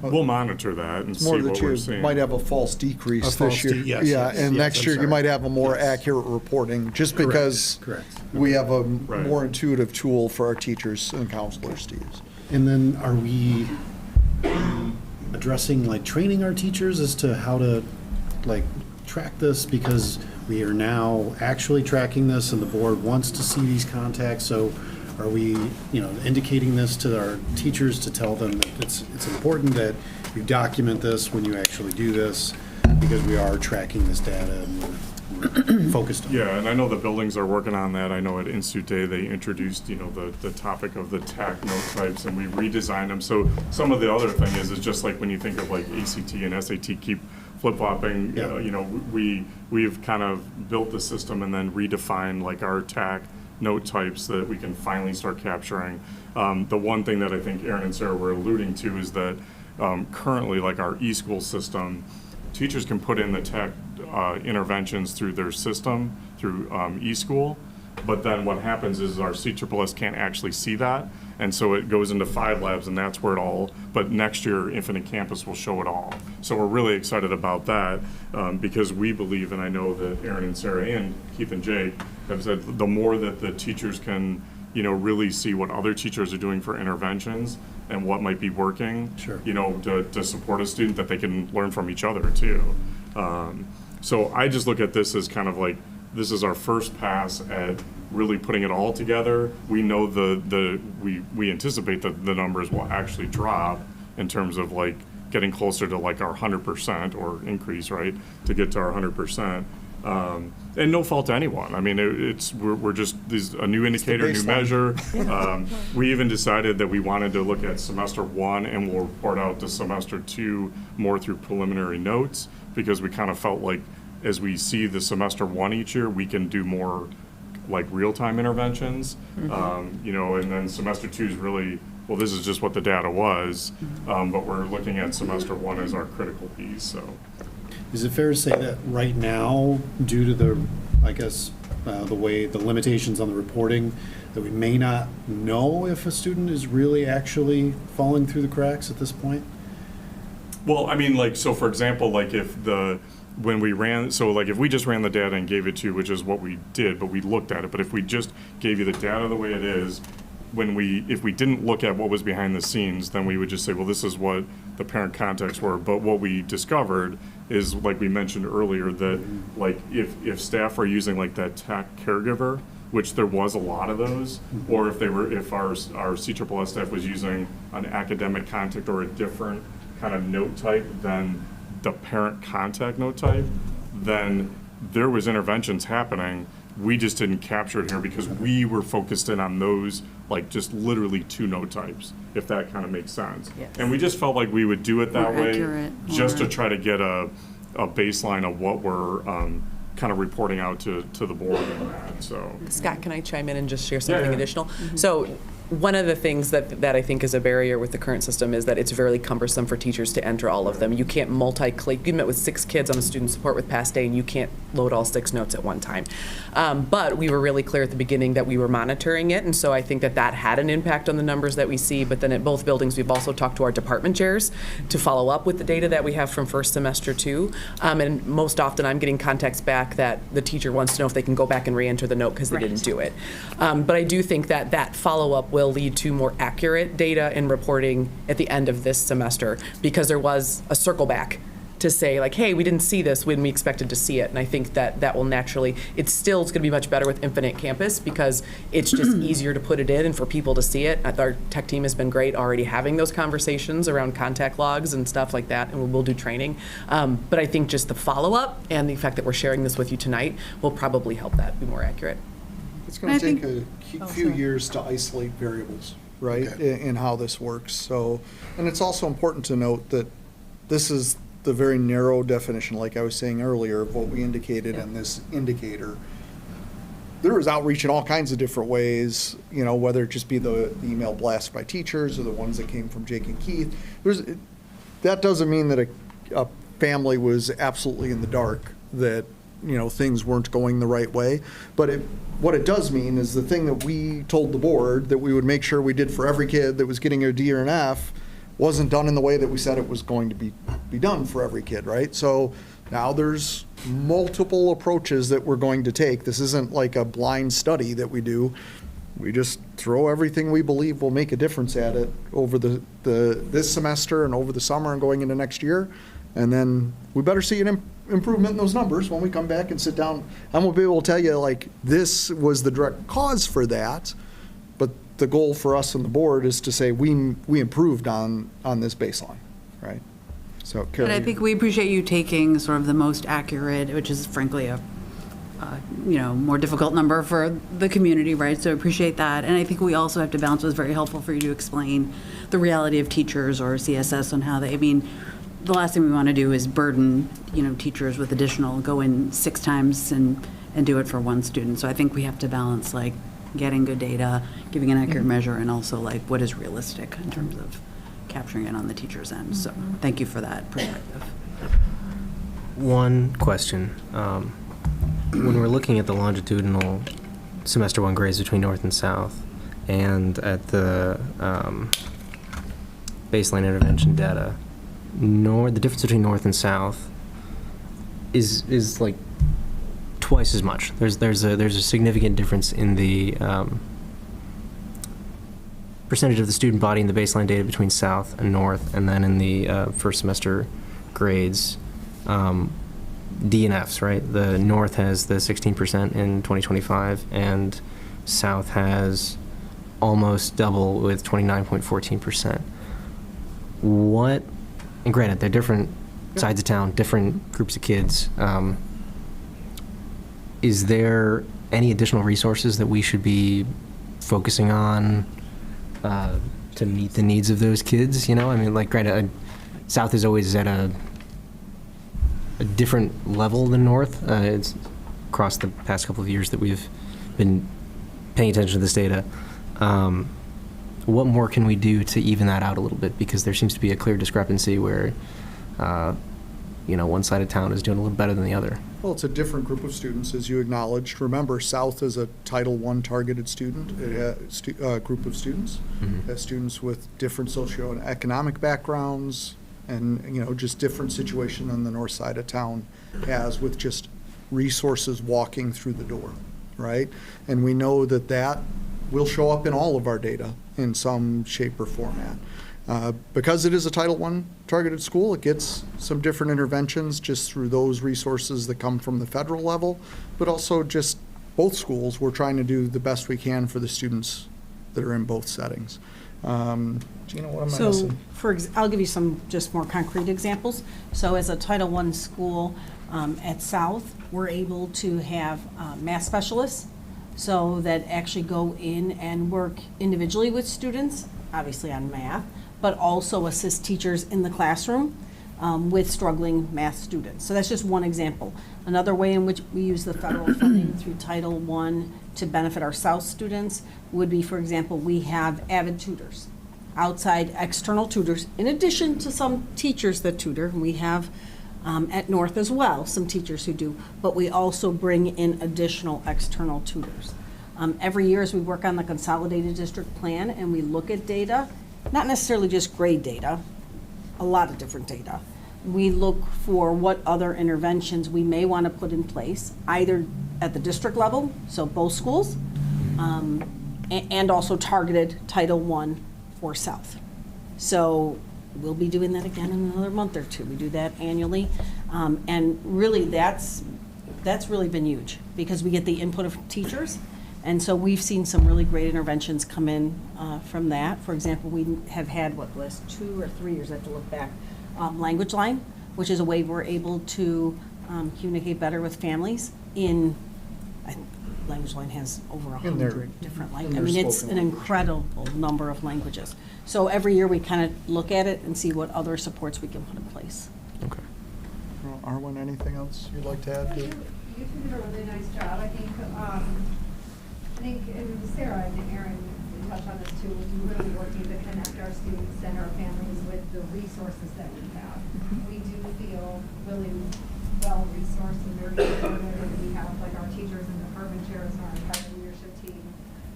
we'll monitor that and see More what that we're you seeing. might have a false decrease A false this year. yes, Yeah, yes, and yes, next I'm year you sorry. might have a more Yes. accurate reporting, just Correct, because correct. we have a Right. more intuitive tool for our teachers and counselors to use. And then are we addressing, like, training our teachers as to how to, like, track this? Because we are now actually tracking this and the board wants to see these contacts. So are we, indicating this to our teachers to tell them that it's important that you document this when you actually do this, because we are tracking this data and we're focused on it? Yeah, and I know the buildings are working on that. I know at Institute Day, they introduced, the topic of the TAC note types, and we redesigned them. So some of the other thing is just like when you think of like ACT and SAT keep flip-flopping, Yeah. we've kind of built the system and then redefined like our TAC note types that we can finally start capturing. The one thing that I think Aaron and Sarah were alluding to is that currently, like our eSchool system, teachers can put in the tech interventions through their system, through eSchool, but then what happens is our CSSS can't actually see that, and so it goes into 5 labs, and that's where it all, but next year Infinite Campus will show it all. So we're really excited about that, because we believe, and I know that Aaron and Sarah and Keith and Jake have said, the more that the teachers can, really see what other teachers are doing for interventions and what might be working, Sure. To support a student, that they can learn from each other too. So I just look at this as kind of like, this is our first pass at really putting it all together. We know we anticipate that the numbers will actually drop in terms of like getting closer to like our 100% or increase, right? To get to our 100%. And no fault to anyone. I mean, we're just a new indicator, new measure. We even decided that we wanted to look at semester 1 and we'll report out to semester 2 more through preliminary notes, because we kind of felt like as we see the semester 1 each year, we can do more like real-time interventions. And then semester 2 is really, well, this is just what the data was, but we're looking at semester 1 as our critical piece, so. Is it fair to say that right now, due to the limitations on the reporting, that we may not know if a student is really actually falling through the cracks at this point? Well, I mean, like, so for example, like if when we ran, so like if we just ran the data and gave it to you, which is what we did, but we looked at it, but if we just gave you the data the way it is, if we didn't look at what was behind the scenes, then we would just say, well, this is what the parent contacts were. But what we discovered is, like we mentioned earlier, that like if staff are using like that tech caregiver, which there was a lot of those, or if our CSSS staff was using an academic contact or a different kind of note type than the parent contact note type, then there was interventions happening. We just didn't capture it here because we were focused in on those, like just literally 2 note types, if that kind of makes sense. Yes. And we just felt like we would do it that More way, accurate, just to more- try to get a baseline of what we're kind of reporting out to the board and that, so. Scott, can I chime in and just share something Yeah. additional? So one of the things that I think is a barrier with the current system is that it's very cumbersome for teachers to enter all of them. You can't multi-click. You met with 6 kids on the student support with past day, and you can't load all 6 notes at one time. But we were really clear at the beginning that we were monitoring it, and so I think that had an impact on the numbers that we see. But then at both buildings, we've also talked to our department chairs to follow up with the data that we have from first semester too. And most often, I'm getting contacts back that the teacher wants to know if they can go back and re-enter the note because they didn't do it. But I do think that follow-up will lead to more accurate data and reporting at the end of this semester, because there was a circle back to say like, hey, we didn't see this when we expected to see it. And I think that will naturally, it's going to be much better with Infinite Campus because it's just easier to put it in and for people to see it. Our tech team has been great already having those conversations around contact logs and stuff like that, and we'll do training. But I think just the follow-up and the fact that we're sharing this with you tonight will probably help that be more accurate. It's going to I take think- a few years to isolate variables, right, in how this works. So, and it's also important to note that this is the very narrow definition, like I was saying earlier, of what we indicated in this indicator. There is outreach in all kinds of different ways, whether it just be the email blast by teachers or the ones that came from Jake and Keith. That doesn't mean that a family was absolutely in the dark, that things weren't going the right way. But what it does mean is the thing that we told the board that we would make sure we did for every kid that was getting a D or an F wasn't done in the way that we said it was going to be done for every kid, right? So now there's multiple approaches that we're going to take. This isn't like a blind study that we do. We just throw everything we believe will make a difference at it over this semester and over the summer and going into next year. And then we better see an improvement in those numbers when we come back and sit down. I'm going to be able to tell you, like, this was the direct cause for that. But the goal for us and the board is to say we improved on this baseline, right? So, Carrie. And I think we appreciate you taking sort of the most accurate, which is frankly a more difficult number for the community, right? So appreciate that. And I think we also have to balance. It was very helpful for you to explain the reality of teachers or CSS on how the last thing we want to do is burden, teachers with additional, go in 6 times and do it for 1 student. So I think we have to balance like getting good data, giving an accurate measure, and also like what is realistic in terms of capturing it on the teacher's end. So thank you for that perspective. One question. When we're looking at the longitudinal semester 1 grades between North and South, and at the baseline intervention data, the difference between North and South is like twice as much. There's a significant difference in the percentage of the student body in the baseline data between South and North, and then in the first semester grades, D and Fs, right? The North has the 16% in 2025, and South has almost double with 29.14%. And granted, they're different sides of town, different groups of kids. Is there any additional resources that we should be focusing on to meet the needs of those kids? Granted, South is always at a different level than North. It's across the past couple of years that we've been paying attention to this data. What more can we do to even that out a little bit? Because there seems to be a clear discrepancy where, one side of town is doing a little better than the other. Well, it's a different group of students, as you acknowledged. Remember, South is a Title I targeted student. It has group of students. Mm-hmm. It has students with different socioeconomic backgrounds, and, just different situation on the north side of town has with just resources walking through the door, right? And we know that that will show up in all of our data in some shape or format. Because it is a Title I targeted school, it gets some different interventions just through those resources that come from the federal level, but also just both schools, we're trying to do the best we can for the students that are in both settings. Gina, what am I missing? I'll give you some just more concrete examples. So as a Title I school at South, we're able to have math specialists so that actually go in and work individually with students, obviously on math, but also assist teachers in the classroom with struggling math students. So that's just one example. Another way in which we use the federal funding through Title I to benefit our South students would be, for example, we have avid tutors, outside external tutors, in addition to some teachers that tutor. We have at North as well, some teachers who do, but we also bring in additional external tutors. Every year as we work on the consolidated district plan and we look at data, not necessarily just grade data, a lot of different data. We look for what other interventions we may want to put in place, either at the district level, so both schools, and also targeted Title I for South. So we'll be doing that again in another month or two. We do that annually. And really that's really been huge because we get the input of teachers. And so we've seen some really great interventions come in from that. For example, we have had, the last 2 or 3 years, I have to look back, Language Line, which is a way we're able to communicate better with families in, Language Line has over 100 different languages. I mean, it's an incredible number of languages. So every year we kind of look at it and see what other supports we can put in place. Okay. Well, Arwen, anything else you'd like to add? You did a really nice job. I think, and Sarah and Aaron touched on this too, was really working to connect our students and our families with the resources that we have. We do feel really well resourced and very supported, and we have like our teachers and department chairs and our entire leadership team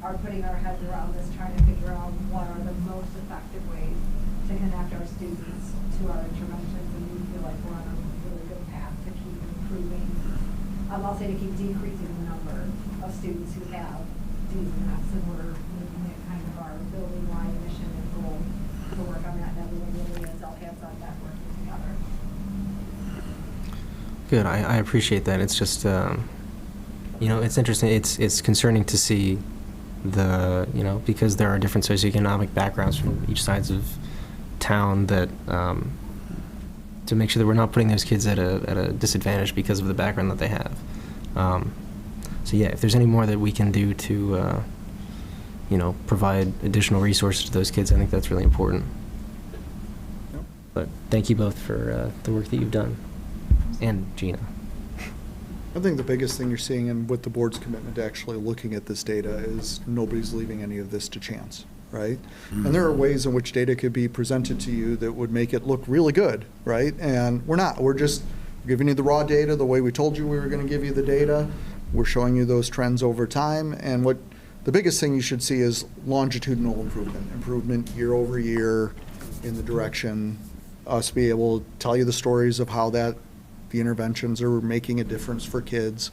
are putting our heads around this, trying to figure out what are the most effective ways to connect our students to our interventions, and we feel like we're on a really good path to keep improving. I'll say to keep decreasing the number of students who have D's and F's, and we're making it kind of our building line mission and goal to work on that, and everyone really is all hands on deck working together. Good. I appreciate that. It's just, it's interesting. It's concerning to see because there are different socioeconomic backgrounds from each sides of town that to make sure that we're not putting those kids at a disadvantage because of the background that they have. So yeah, if there's any more that we can do to, provide additional resources to those kids, I think that's really important. Yep. But thank you both for the work that you've done, and Gina. I think the biggest thing you're seeing, and with the board's commitment to actually looking at this data, is nobody's leaving any of this to chance, right? Mm-hmm. And there are ways in which data could be presented to you that would make it look really good, right? And we're not. We're just giving you the raw data the way we told you we were going to give you the data. We're showing you those trends over time. And what the biggest thing you should see is longitudinal improvement year over year in the direction, us be able to tell you the stories of how the interventions are making a difference for kids.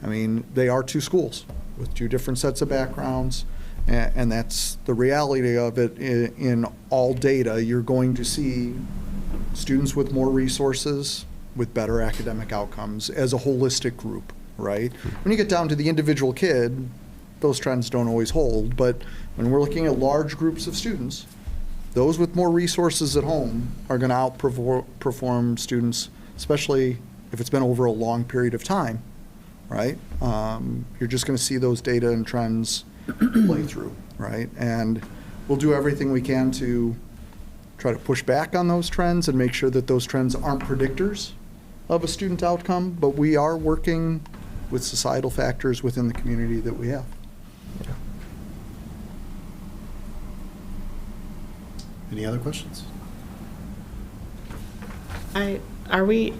I mean, they are 2 schools with 2 different sets of backgrounds, and that's the reality of it. In all data, you're going to see students with more resources with better academic outcomes as a holistic group, right? When you get down to the individual kid, those trends don't always hold, but when we're looking at large groups of students, those with more resources at home are going to outperform students, especially if it's been over a long period of time, right? You're just going to see those data and trends play through, right? And we'll do everything we can to try to push back on those trends and make sure that those trends aren't predictors of a student outcome, but we are working with societal factors within the community that we have. Yeah. Any other questions? Are we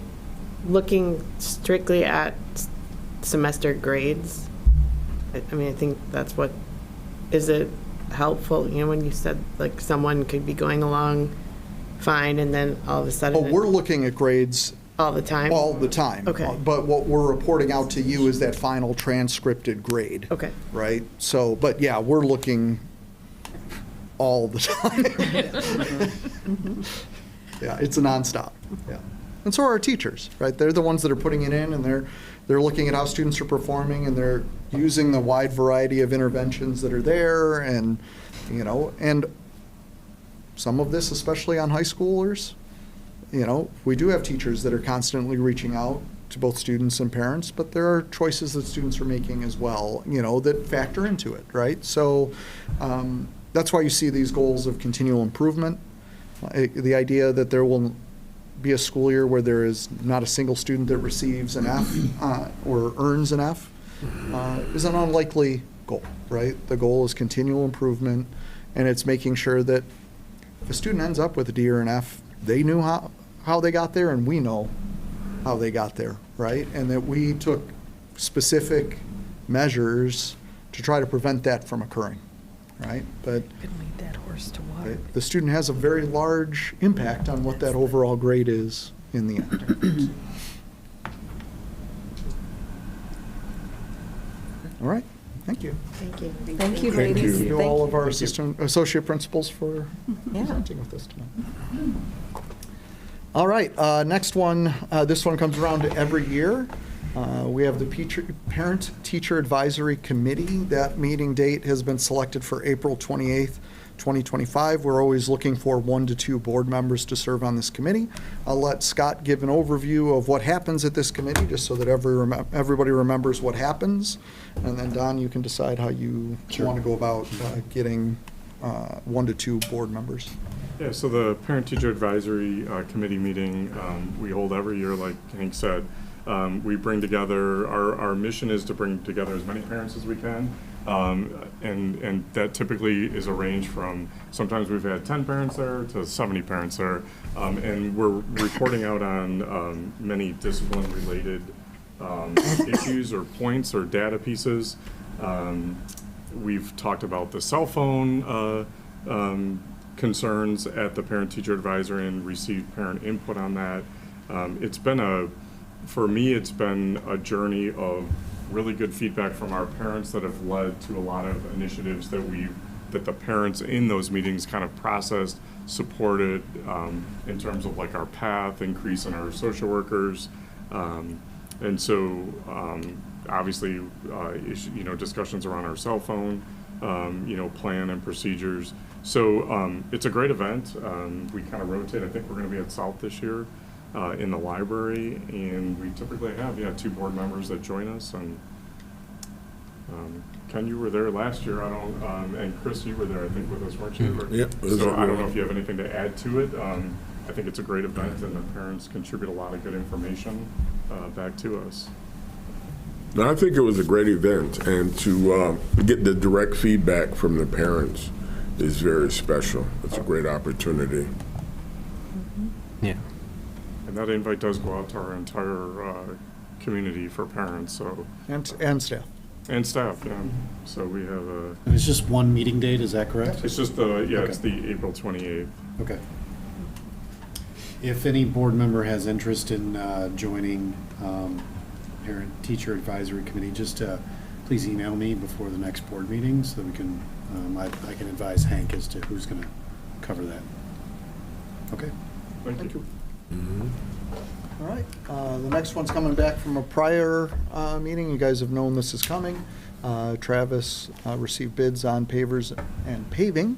looking strictly at semester grades? I mean, I think that's what, is it helpful, when you said like someone could be going along fine, and then all of a sudden. Oh, we're looking at grades all the time? all the time. Okay. But what we're reporting out to you is that final transcripted grade. Okay. Right? So, but yeah, we're looking all the time. Yeah, it's a nonstop. Yeah. And so are our teachers, right? They're the ones that are putting it in, and they're looking at how students are performing, and they're using the wide variety of interventions that are there, and, you know, and some of this, especially on high schoolers, you know, we do have teachers that are constantly reaching out to both students and parents, but there are choices that students are making as well, you know, that factor into it, right? So that's why you see these goals of continual improvement. The idea that there will be a school year where there is not a single student that receives an F or earns an F is an unlikely goal, right? The goal is continual improvement, and it's making sure that if a student ends up with a D or an F, they knew how they got there, and we know how they got there, right? And that we took specific measures to try to prevent that from occurring, right? But lead that horse to water. right, the student has a very large impact on what that overall grade is in the end. All right, thank you. Thank you. Thank you, Thank ladies. you to all of our associate principals for Yeah. presenting with us tonight. All right, next one, this one comes around every year. We have the Parent-Teacher Advisory Committee. That meeting date has been selected for April 28th, 2025. We're always looking for 1 to 2 board members to serve on this committee. I'll let Scott give an overview of what happens at this committee, just so that everybody remembers what happens. And then, Don, you can decide how you want to go about getting 1 to 2 board members. Yeah, so the Parent-Teacher Advisory Committee meeting we hold every year, like Hank said. We bring together, our mission is to bring together as many parents as we can. And that typically is a range from, sometimes we've had 10 parents there to 70 parents there. And we're reporting out on many discipline-related issues or points or data pieces. We've talked about the cell phone concerns at the Parent-Teacher Advisory and received parent input on that. For me, it's been a journey of really good feedback from our parents that have led to a lot of initiatives that the parents in those meetings kind of processed, supported in terms of like our path, increase in our social workers. And so obviously, discussions around our cell phone, plan and procedures. So it's a great event. We kind of rotate. I think we're going to be at South this year in the library, and we typically have 2 board members that join us. And Ken, you were there last year. And Chris, you were there, I think, with us, weren't you? Yep. So I don't know if you have anything to add to it. I think it's a great event, and the parents contribute a lot of good information back to us. No, I think it was a great event, and to get the direct feedback from the parents is very special. It's a great opportunity. Yeah. And that invite does go out to our entire community for parents, so. And staff. And staff, yeah. So we have a. And it's just one meeting date, is that correct? It's just it's the April 28th. Okay. If any board member has interest in joining Parent-Teacher Advisory Committee, just please email me before the next board meeting so that we can, I can advise Hank as to who's going to cover that. Okay. Thank you. All right, the next one's coming back from a prior meeting. You guys have known this is coming. Travis received bids on pavers and paving,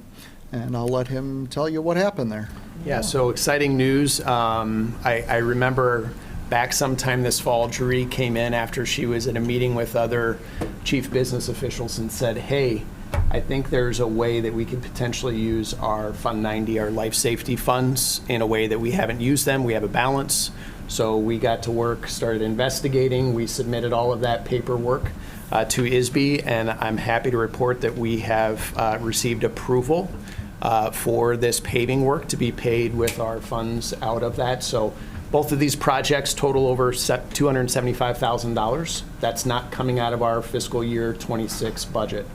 and I'll let him tell you what happened there. Yeah, so exciting news. I remember back sometime this fall, Drury came in after she was at a meeting with other chief business officials and said, hey, I think there's a way that we could potentially use our Fund 90, our life safety funds, in a way that we haven't used them. We have a balance. So we got to work, started investigating. We submitted all of that paperwork to ISB, and I'm happy to report that we have received approval for this paving work to be paid with our funds out of that. So both of these projects total over $275,000. That's not coming out of our fiscal year 26 budget.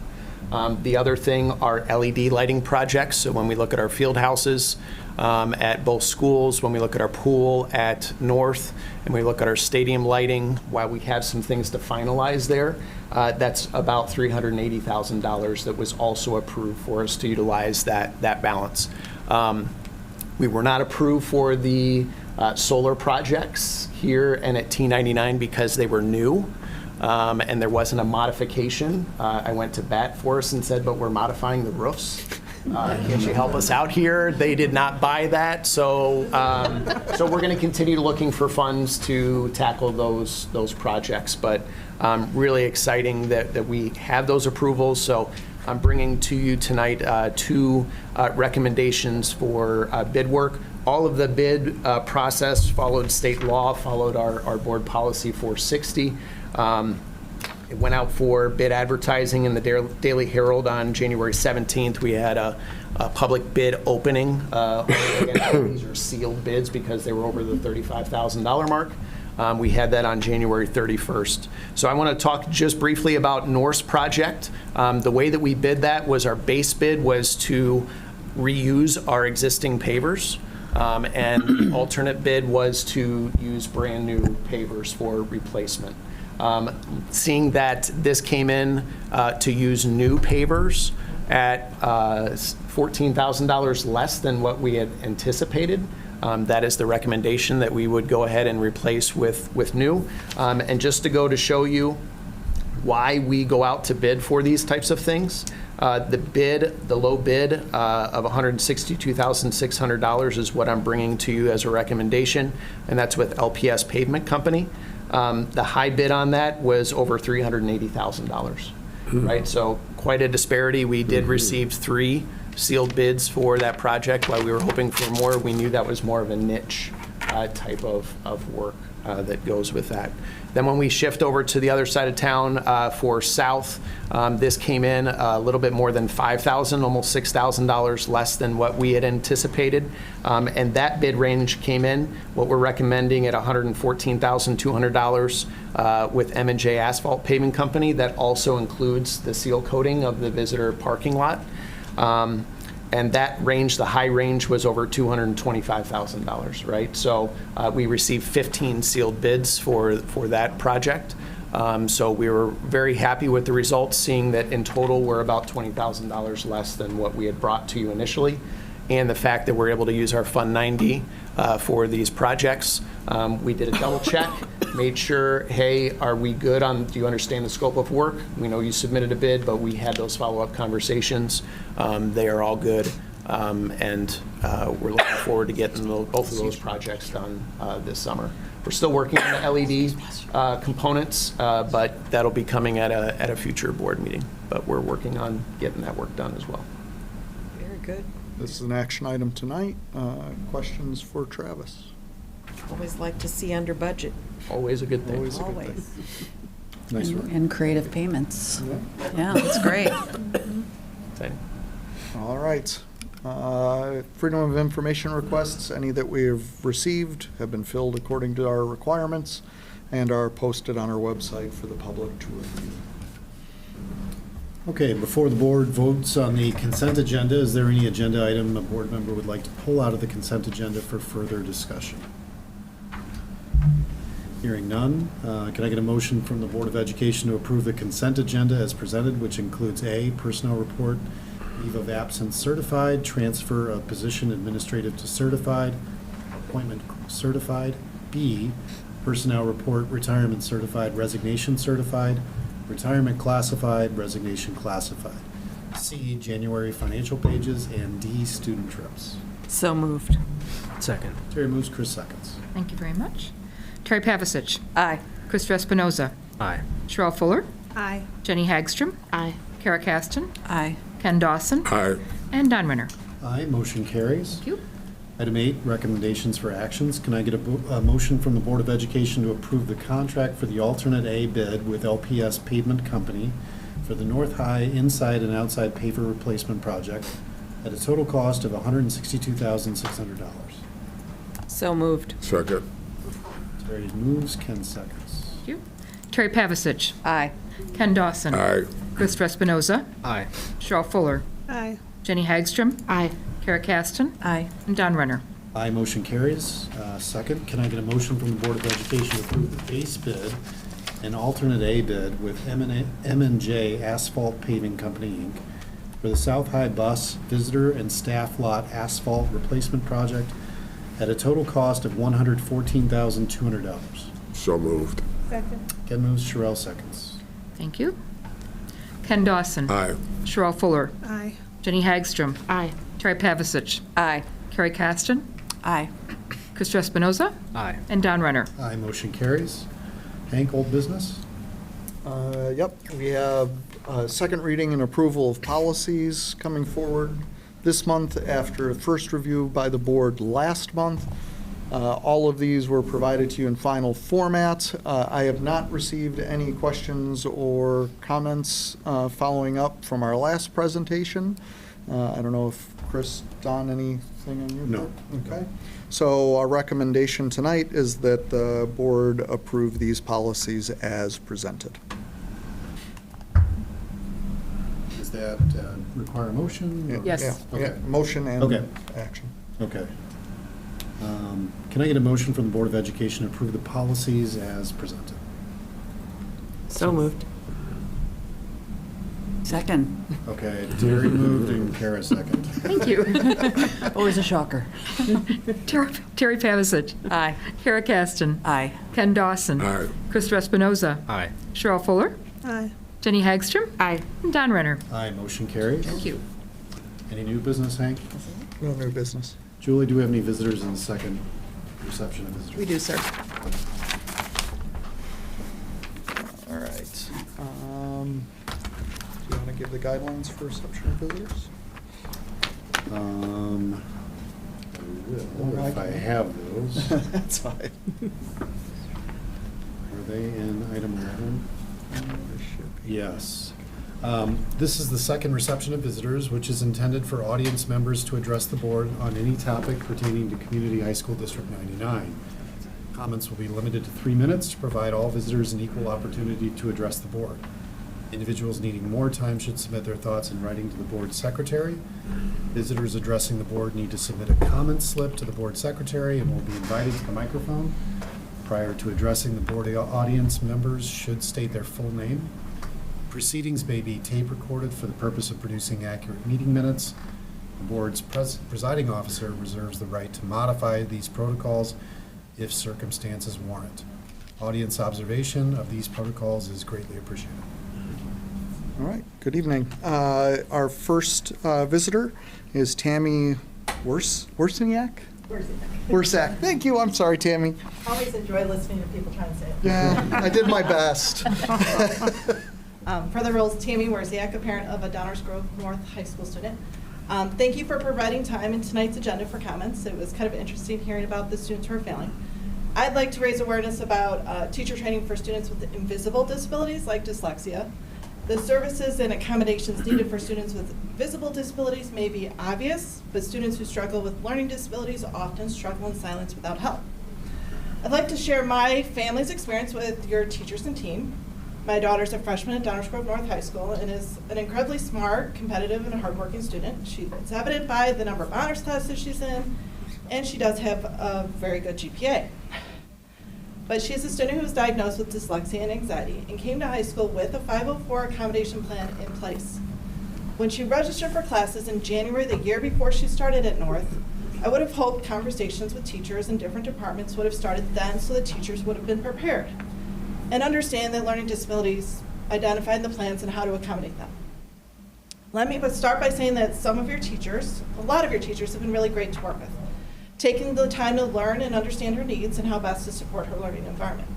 The other thing are LED lighting projects. So when we look at our field houses at both schools, when we look at our pool at North, and we look at our stadium lighting, while we have some things to finalize there, that's about $380,000 that was also approved for us to utilize that balance. We were not approved for the solar projects here and at T99 because they were new. And there wasn't a modification. I went to bat for us and said, but we're modifying the roofs. Can't you help us out here? They did not buy that. So we're going to continue looking for funds to tackle those projects. But really exciting that we have those approvals. So I'm bringing to you tonight 2 recommendations for bid work. All of the bid process followed state law, followed our board policy 460. It went out for bid advertising in the Daily Herald on January 17th. We had a public bid opening. Again, these are sealed bids because they were over the $35,000 mark. We had that on January 31st. So I want to talk just briefly about North's project. The way that we bid that was our base bid was to reuse our existing pavers. And the alternate bid was to use brand new pavers for replacement. Seeing that this came in to use new pavers at $14,000 less than what we had anticipated, that is the recommendation that we would go ahead and replace with new. And just to go to show you why we go out to bid for these types of things, the low bid of $162,600 is what I'm bringing to you as a recommendation, and that's with LPS Pavement Company. The high bid on that was over $380,000, right? So quite a disparity. We did receive 3 sealed bids for that project. While we were hoping for more, we knew that was more of a niche type of work that goes with that. Then when we shift over to the other side of town for South, this came in a little bit more than $5,000, almost $6,000 less than what we had anticipated. And that bid range came in, what we're recommending at $114,200 with M&J Asphalt Paving Company. That also includes the seal coating of the visitor parking lot. And that range, the high range, was over $225,000, right? So we received 15 sealed bids for that project. So we were very happy with the results, seeing that in total we're about $20,000 less than what we had brought to you initially. And the fact that we're able to use our Fund 90 for these projects. We did a double check, made sure, hey, are we good on, do you understand the scope of work? We know you submitted a bid, but we had those follow-up conversations. They are all good, and we're looking forward to getting both of those projects done this summer. We're still working on the LED components, but that'll be coming at a future board meeting. But we're working on getting that work done as well. Very good. This is an action item tonight. Questions for Travis? Always like to see under budget. Always a good thing. Always a good thing. Nice work. And creative payments. Yeah, that's great. All right. Freedom of information requests, any that we have received, have been filled according to our requirements and are posted on our website for the public to review. Okay, before the board votes on the consent agenda, is there any agenda item a board member would like to pull out of the consent agenda for further discussion? Hearing none, can I get a motion from the Board of Education to approve the consent agenda as presented, which includes A, personnel report, leave of absence certified, transfer of position administrative to certified, appointment certified, B, personnel report, retirement certified, resignation certified, retirement classified, resignation classified, C, January financial pages, and D, student trips. So moved. Second. Terry moves, Chris seconds. Thank you very much. Terry Pavasich. Aye. Krista Espinoza. Aye. Sherelle Fuller. Aye. Jenny Hagstrom. Aye. Kara Caston. Aye. Ken Dawson. Aye. And Don Renner. Aye, motion carries. Thank you. Item 8, recommendations for actions. Can I get a motion from the Board of Education to approve the contract for the alternate A bid with LPS Pavement Company for the North High inside and outside paver replacement project at a total cost of $162,600? So moved. Second. Terry moves, Ken seconds. Thank you. Terry Pavasich. Aye. Ken Dawson. Aye. Chris Espinoza. Aye. Cheryl Fuller. Aye. Jenny Hagstrom. Aye. Kara Caston. Aye. And Don Renner. Aye, motion carries. Second, can I get a motion from the Board of Education to approve the base bid and alternate A bid with M&J Asphalt Paving Company, Inc. for the South High Bus Visitor and Staff Lot Asphalt Replacement Project at a total cost of $114,200. So moved. Second. Ken moves, Sherrill seconds. Thank you. Ken Dawson. Aye. Cheryl Fuller. Aye. Jenny Hagstrom. Aye. Terry Pavasich. Aye. Carrie Caston. Aye. Chris Espinoza. Aye. And Don Renner. Aye, motion carries. Hank, old business? Yep, we have second reading and approval of policies coming forward this month after first review by the board last month. All of these were provided to you in final format. I have not received any questions or comments following up from our last presentation. I don't know if Chris, Don, anything on your part? No. Okay. So our recommendation tonight is that the board approve these policies as presented. Does that require a motion? or- Yes. Yeah, Okay. motion Okay. and action. Okay. Can I get a motion from the Board of Education to approve the policies as presented? So moved. Second. Okay, Terry moved and Kara second. Thank you. Always a shocker. Terry Pavasich. Aye. Kara Caston. Aye. Ken Dawson. Aye. Chris Espinoza. Aye. Cheryl Fuller. Aye. Jenny Hagstrom. Aye. And Don Renner. Aye, motion carries. Thank you. Any new business, Hank? No new business. Julie, do we have any visitors in the second reception of visitors? We do, sir. All right. Do you want to give the guidelines for reception of visitors? I will, if I have those. That's fine. Are they in item 11? Yes. This is the second reception of visitors, which is intended for audience members to address the board on any topic pertaining to Community High School District 99. Comments will be limited to 3 minutes to provide all visitors an equal opportunity to address the board. Individuals needing more time should submit their thoughts in writing to the board secretary. Visitors addressing the board need to submit a comment slip to the board secretary and will be invited to the microphone. Prior to addressing the board audience, members should state their full name. Proceedings may be tape recorded for the purpose of producing accurate meeting minutes. The board's presiding officer reserves the right to modify these protocols if circumstances warrant. Audience observation of these protocols is greatly appreciated. All right, good evening. Our first visitor is Tammy Wersenyak? Wersak. Thank you, I'm sorry, Tammy. Always enjoy listening to people trying to say it. Yeah, I did my best. For the rules, Tammy Wersiak, a parent of a Downers Grove North High School student. Thank you for providing time in tonight's agenda for comments. It was kind of interesting hearing about the students who are failing. I'd like to raise awareness about teacher training for students with invisible disabilities like dyslexia. The services and accommodations needed for students with visible disabilities may be obvious, but students who struggle with learning disabilities often struggle in silence without help. I'd like to share my family's experience with your teachers and team. My daughter's a freshman at Downers Grove North High School and is an incredibly smart, competitive, and hardworking student. It's evident by the number of honors classes she's in, and she does have a very good GPA. But she's a student who was diagnosed with dyslexia and anxiety and came to high school with a 504 accommodation plan in place. When she registered for classes in January, the year before she started at North, I would have hoped conversations with teachers in different departments would have started then so the teachers would have been prepared and understand that learning disabilities, identified the plans and how to accommodate them. Let me start by saying that some of your teachers, a lot of your teachers have been really great to work with, taking the time to learn and understand her needs and how best to support her learning environment.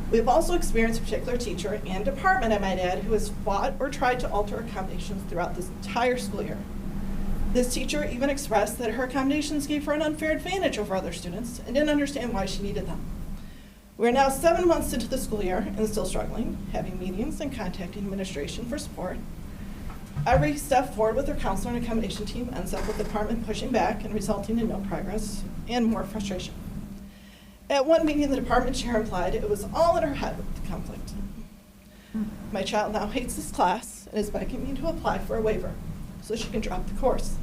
We've also experienced a particular teacher and department, I might add, who has fought or tried to alter accommodations throughout this entire school year. This teacher even expressed that her accommodations gave her an unfair advantage over other students and didn't understand why she needed them. We're now 7 months into the school year and still struggling, having meetings and contacting administration for support. Every step forward with our counselor and accommodation team ends up with the department pushing back and resulting in no progress and more frustration. At one meeting, the department chair implied it was all in her head with the conflict. My child now hates this class and is begging me to apply for a waiver so she can drop the course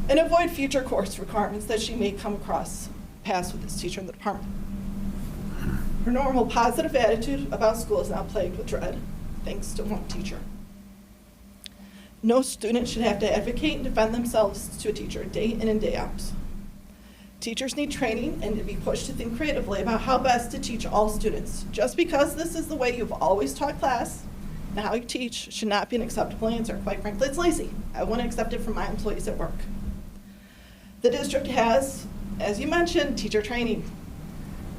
and avoid future course requirements that she may come across paths with this teacher in the department. Her normal positive attitude about school is now plagued with dread, thanks to one teacher. No student should have to advocate and defend themselves to a teacher day in and day out. Teachers need training and to be pushed to think creatively about how best to teach all students. Just because this is the way you've always taught class and how you teach should not be an acceptable answer. Quite frankly, it's lazy. I wouldn't accept it from my employees at work. The district has, as you mentioned, teacher training.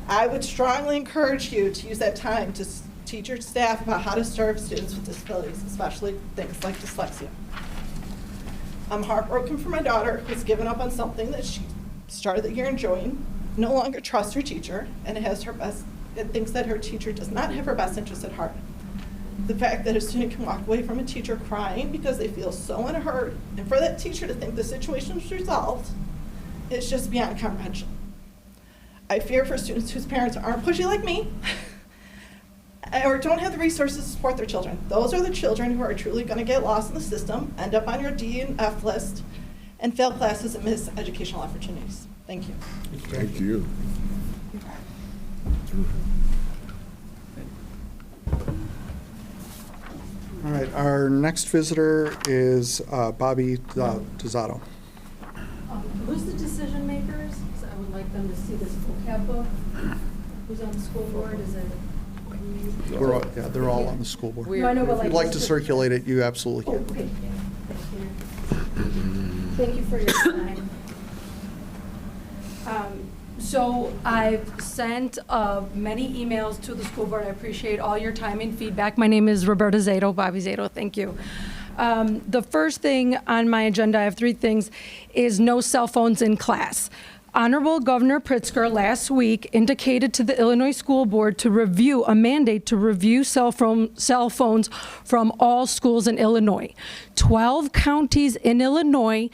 I would strongly encourage you to use that time to teach your staff about how to serve students with disabilities, especially things like dyslexia. I'm heartbroken for my daughter who's given up on something that she started the year enjoying, no longer trusts her teacher, and thinks that her teacher does not have her best interest at heart. The fact that a student can walk away from a teacher crying because they feel so unheard, and for that teacher to think the situation is resolved, is just beyond comprehension. I fear for students whose parents aren't pushy like me, or don't have the resources to support their children. Those are the children who are truly going to get lost in the system, end up on your D and F list, and fail classes and miss educational opportunities. Thank you. Thank you. All right, our next visitor is Bobby Dizzato. Who's the decision makers? 'Cause I would like them to see this vocab book. Who's on the school board? Is it? They're all on the school board. No, I know, but If you'd like to circulate it, you absolutely can. Okay. Thank you for your time. So I've sent many emails to the school board. I appreciate all your time and feedback. My name is Roberta Zato, Bobby Zato, thank you. The first thing on my agenda, I have 3 things, is no cell phones in class. Honorable Governor Pritzker last week indicated to the Illinois School Board to review a mandate to review cell phones from all schools in Illinois. 12 counties in Illinois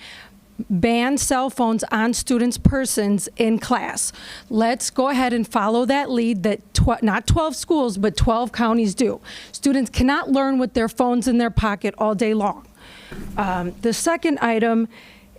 ban cell phones on students' persons in class. Let's go ahead and follow that lead that not 12 schools, but 12 counties do. Students cannot learn with their phones in their pocket all day long. The second item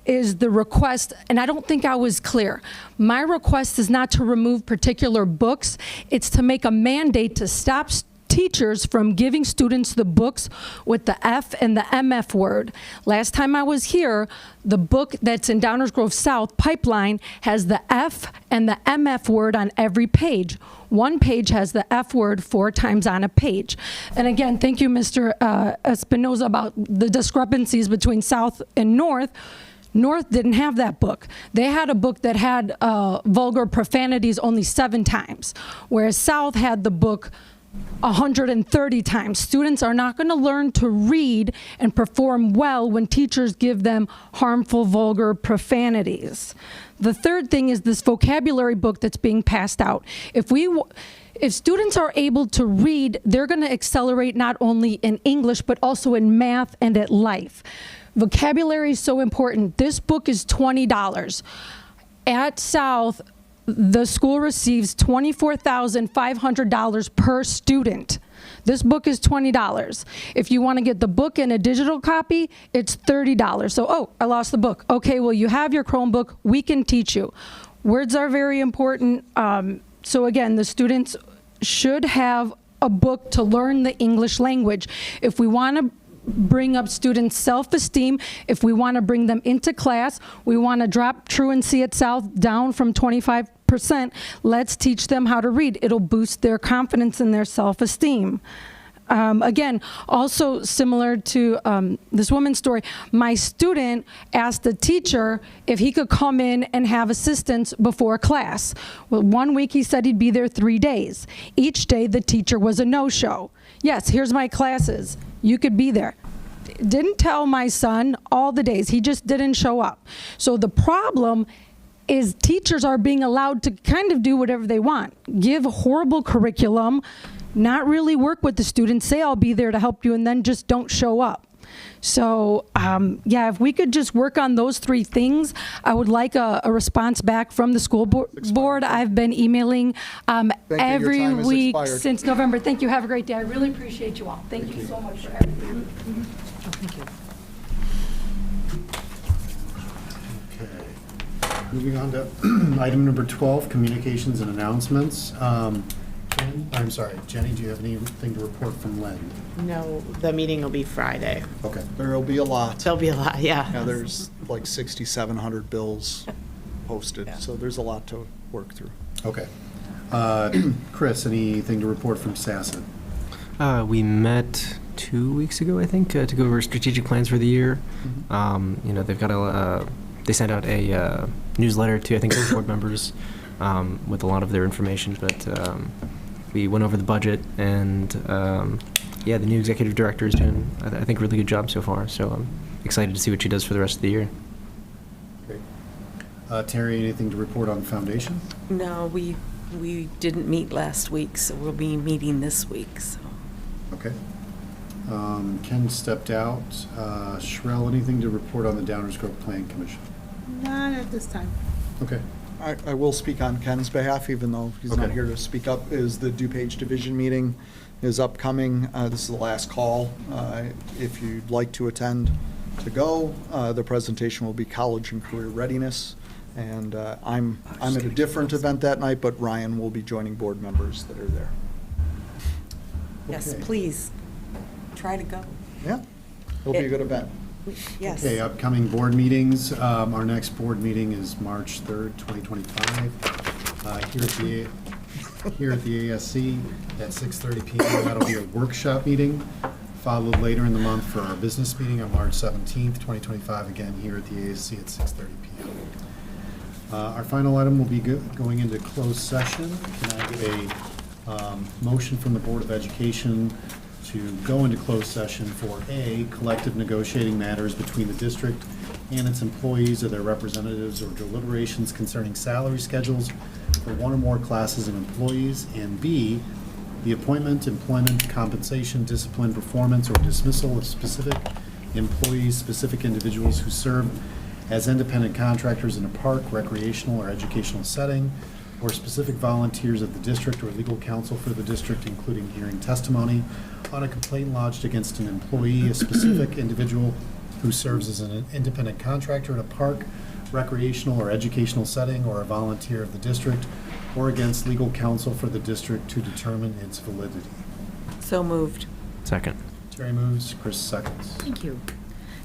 is the request, and I don't think I was clear. My request is not to remove particular books. It's to make a mandate to stop teachers from giving students the books with the F and the MF word. Last time I was here, the book that's in Downers Grove South, Pipeline, has the F and the MF word on every page. One page has the F word 4 times on a page. And again, thank you, Mr. Espinoza, about the discrepancies between South and North. North didn't have that book. They had a book that had vulgar profanities only 7 times, whereas South had the book 130 times. Students are not going to learn to read and perform well when teachers give them harmful, vulgar profanities. The third thing is this vocabulary book that's being passed out. If students are able to read, they're going to accelerate not only in English, but also in math and at life. Vocabulary is so important. This book is $20. At South, the school receives $24,500 per student. This book is $20. If you want to get the book in a digital copy, it's $30. So, I lost the book. Okay, well, you have your Chromebook. We can teach you. Words are very important. So again, the students should have a book to learn the English language. If we want to bring up students' self-esteem, if we want to bring them into class, we want to drop truancy at South down from 25%, let's teach them how to read. It'll boost their confidence and their self-esteem. Again, also similar to this woman's story, my student asked the teacher if he could come in and have assistance before class. Well, 1 week he said he'd be there 3 days. Each day the teacher was a no-show. Yes, here's my classes. You could be there. Didn't tell my son all the days. He just didn't show up. So the problem is teachers are being allowed to kind of do whatever they want. Give horrible curriculum, not really work with the students, say I'll be there to help you, and then just don't show up. So, yeah, if we could just work on those 3 things, I would like a response back from the school board. I've been emailing every time has week expired. since November. Thank you. Have a great day. I really appreciate you all. Thank you so much for everything. Thank you. Moving on to item number 12, communications and announcements. I'm sorry, Jenny, do you have anything to report from Len? No, the meeting will be Friday. Okay. There'll be a lot. There'll be a lot, yeah. Yeah, there's like 6,700 bills posted, Yeah. so there's a lot to work through. Okay. Chris, anything to report from SASN? We met 2 weeks ago, I think, to go over strategic plans for the year. You know, they've got they sent out a newsletter to, I think, all board members with a lot of their information, but we went over the budget, and yeah, the new executive director is doing, I think, a really good job so far, so I'm excited to see what she does for the rest of the year. Great. Terry, anything to report on the foundation? No, we didn't meet last week, so we'll be meeting this week, so. Okay. Ken stepped out. Shrell, anything to report on the Downers Grove Plan Commission? Not at this time. Okay. I will speak on Ken's behalf, even though he's not Okay. here to speak up, is the DuPage Division meeting is upcoming. This is the last call. If you'd like to attend, to go. The presentation will be college and career readiness. And I'm at a different event that night, but Ryan will be joining board members that are there. Yes, Okay. please, try to go. Yeah, it'll be a good event. Yes. Okay, upcoming board meetings. Our next board meeting is March 3rd, 2025, here at the ASC at 6:30 p.m. That'll be a workshop meeting, followed later in the month for our business meeting on March 17th, 2025, again here at the ASC at 6:30 p.m. Our final item will be going into closed session. Can I get a motion from the Board of Education to go into closed session for A, collective negotiating matters between the district and its employees or their representatives, or deliberations concerning salary schedules for one or more classes of employees, and B, the appointment, employment, compensation, discipline, performance, or dismissal of specific employees, specific individuals who serve as independent contractors in a park, recreational, or educational setting, or specific volunteers of the district or legal counsel for the district, including hearing testimony on a complaint lodged against an employee, a specific individual who serves as an independent contractor in a park, recreational, or educational setting, or a volunteer of the district, or against legal counsel for the district to determine its validity. So moved. Second. Terry moves, Chris seconds. Thank you.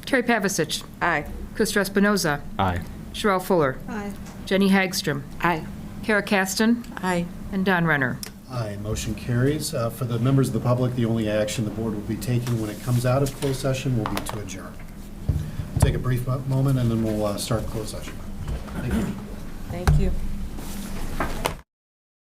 Terry Pavasich. Aye. Chris Espinoza. Aye. Sherelle Fuller. Aye. Jenny Hagstrom. Aye. Kara Kasten. Aye. And Don Renner. Aye, motion carries. For the members of the public, the only action the board will be taking when it comes out of closed session will be to adjourn. We'll take a brief moment and then we'll start closed session. Thank you.